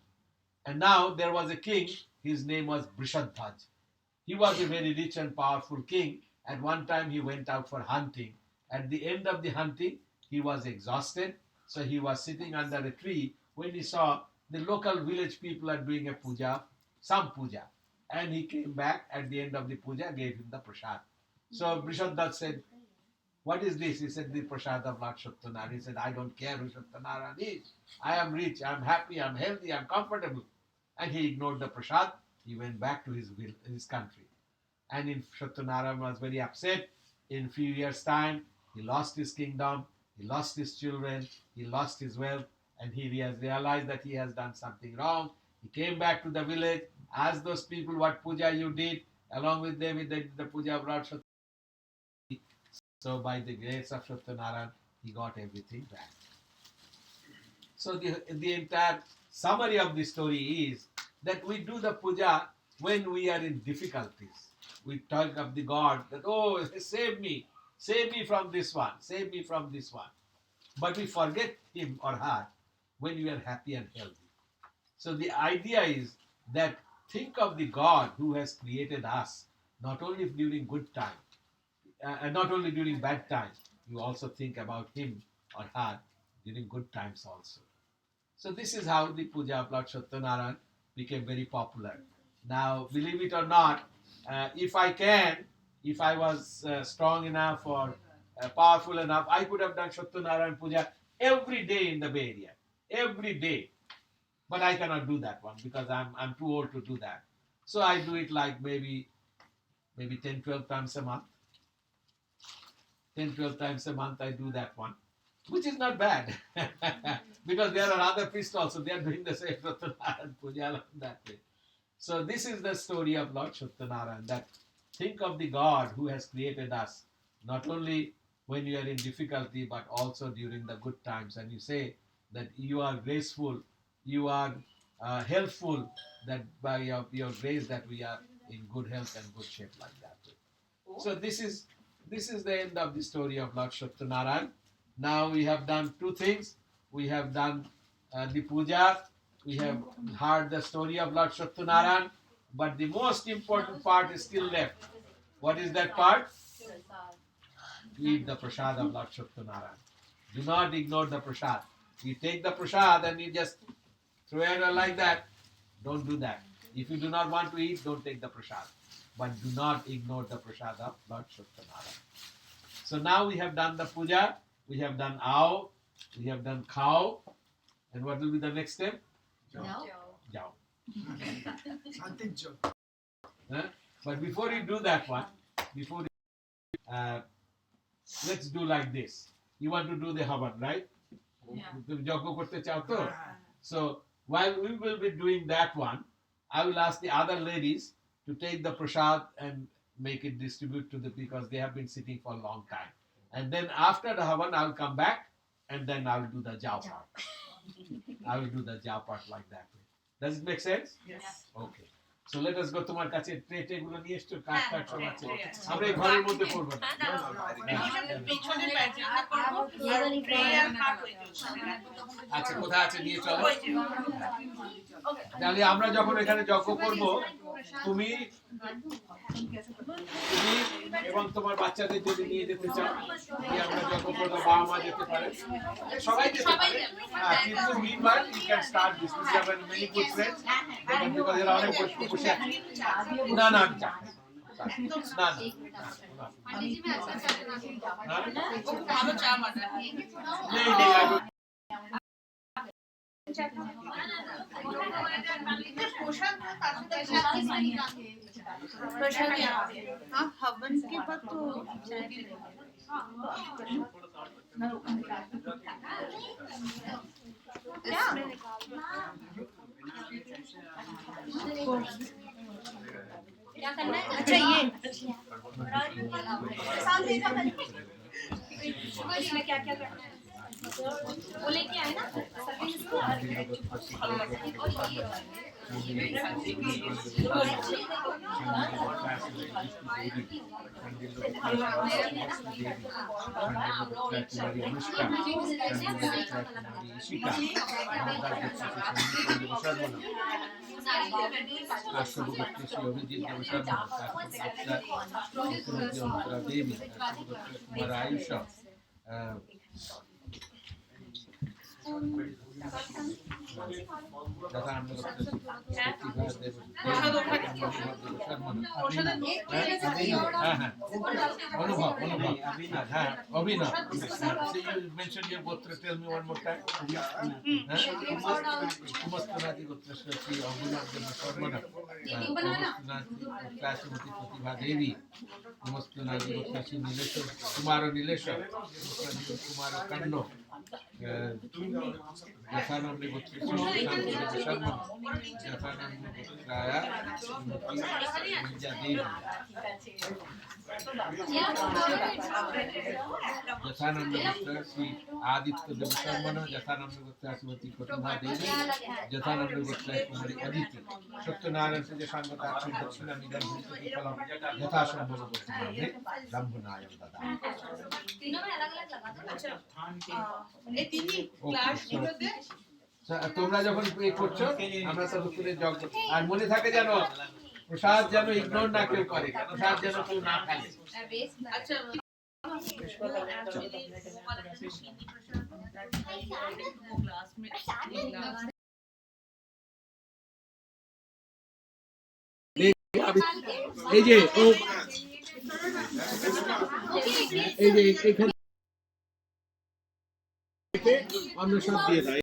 Speaker 1: And now there was a king, his name was Brishadhwaj. He was a very rich and powerful king. At one time he went out for hunting. At the end of the hunting, he was exhausted. So he was sitting under a tree when he saw the local village people are doing a puja, some puja. And he came back at the end of the puja, gave him the prasad. So Brishadhwaj said, what is this? He said, the prasad of Lord Shatyanarayan. He said, I don't care who Shatyanarayan is. I am rich, I am happy, I am healthy, I am comfortable. And he ignored the prasad. He went back to his country. And in Shatyanarayan was very upset. In few years' time, he lost his kingdom, he lost his children, he lost his wealth, and he has realized that he has done something wrong. He came back to the village, asked those people what puja you did. Along with them, he did the puja of Lord Shatyanarayan. So by the grace of Shatyanarayan, he got everything back. So the entire summary of the story is that we do the puja when we are in difficulties. We talk of the God that, oh, save me from this one, save me from this one. But we forget him or her when we are happy and healthy. So the idea is that think of the God who has created us, not only during good times, and not only during bad times, you also think about him or her during good times also. So this is how the puja of Lord Shatyanarayan became very popular. Now, believe it or not, if I was strong enough or powerful enough, I could have done Shatyanarayan puja every day in the Bay Area, every day. But I cannot do that one because I'm too old to do that. So I do it like maybe 10, 12 times a month. 10, 12 times a month I do that one, which is not bad because there are other priests also, they are doing the same Shatyanarayan puja that way. So this is the story of Lord Shatyanarayan, that think of the God who has created us, not only when you are in difficulty, but also during the good times. And you say that you are graceful, you are helpful, that by your grace that we are in good health and good shape like that. So this is the end of the story of Lord Shatyanarayan. Now we have done two things. We have done the puja. We have heard the story of Lord Shatyanarayan. But the most important part is still left. What is that part? Eat the prasad of Lord Shatyanarayan. Do not ignore the prasad. You take the prasad and you just throw it like that. Don't do that. If you do not want to eat, don't take the prasad. But do not ignore the prasad of Lord Shatyanarayan. So now we have done the puja. We have done ow. We have done cow. And what will be the next step?
Speaker 2: No.
Speaker 1: Jao.
Speaker 6: Something joke.
Speaker 1: But before you do that one, let's do like this. You want to do the havan, right?
Speaker 5: Yeah.
Speaker 1: So while we will be doing that one, I will ask the other ladies to take the prasad and make it distribute to the, because they have been sitting for a long time. And then after the havan, I will come back and then I will do the jao part. I will do the jao part like that way. Does it make sense?
Speaker 5: Yes.
Speaker 1: Okay. So let us go, তোমার কাছে tray গুলো নিয়ে এসছো, কাঠ
Speaker 5: হ্যাঁ,
Speaker 1: কাঠ সব
Speaker 5: হ্যাঁ,
Speaker 1: আছে।
Speaker 5: tray আছে।
Speaker 1: আমরা এই ঘরের মধ্যে করবো না।
Speaker 5: পিছনে প্যাটার্ন করবো আর ট্রে আর কাপ হয়ে যাবে।
Speaker 1: আচ্ছা, কোথায় আছে নিয়ে চলো।
Speaker 5: ওই যে।
Speaker 1: তাহলে আমরা যখন এখানে যজ্ঞ করব, তুমি এবং তোমার বাচ্চাদের যদি নিয়ে যেতে চাও, যে আমরা যজ্ঞ করবো, বাবা মা যেতে পারে, সবাই যেতে পারে। কিন্তু meanwhile you can start this. We have many good friends. Because এরা অনেক বসে আছে। না না আমি চাই না। না না।
Speaker 2: पंडित जी मैं अच्छा चाय बना के
Speaker 5: খুব ভালো চা বানায়।
Speaker 1: নেই নেই আগে
Speaker 5: प्रसाद हाँ हवन के बाद तो
Speaker 2: क्या करना है
Speaker 5: अच्छा ये
Speaker 2: इसमें क्या क्या करना है वो लेके आए ना सभी इसको
Speaker 1: आयुष অনুভব হ্যাঁ অভিনব mention your gotra tell me one more time কুমস্তনাদি গোত্রস্য শ্রী অভিনব দেব শর্মণা কুমস্তনাদি প্রতিভা দেবী কুমস্তনাদি গোত্র শ্রী নীলেশ কুমার নীলেশ কুমার কন্ন যথানন্দে গোত্র শ্রী শর্মা যথানন্দে গোত্রায়া নিজা দেবী যথানন্দ গোত্র শ্রী আদিত্য দেব শর্মণ যথানন্দ গোত্র শ্রীমতী প্রতিভা দেবী যথানন্দ গোত্র কুমারী অদিতি সত্যনারায়ণ से जो संगत आक्षेप दक्षिणा निधन भूति फलम यथा संभव गोत्र में ब्रह्मनायम ददा
Speaker 2: तीनों में अलग अलग लगा दो अच्छा
Speaker 5: এই তিনি ক্লাস গুলোতে
Speaker 1: তোমরা যখন প্রে করছো আমরা ততক্ষণে যজ্ঞ আর মনে থাকে যেন প্রসাদ যেন ইগনোর না কেউ করে প্রসাদ যেন কেউ না খায়
Speaker 5: আচ্ছা
Speaker 1: এই যে ও এই যে এখানে অন্য সব দিয়ে দাও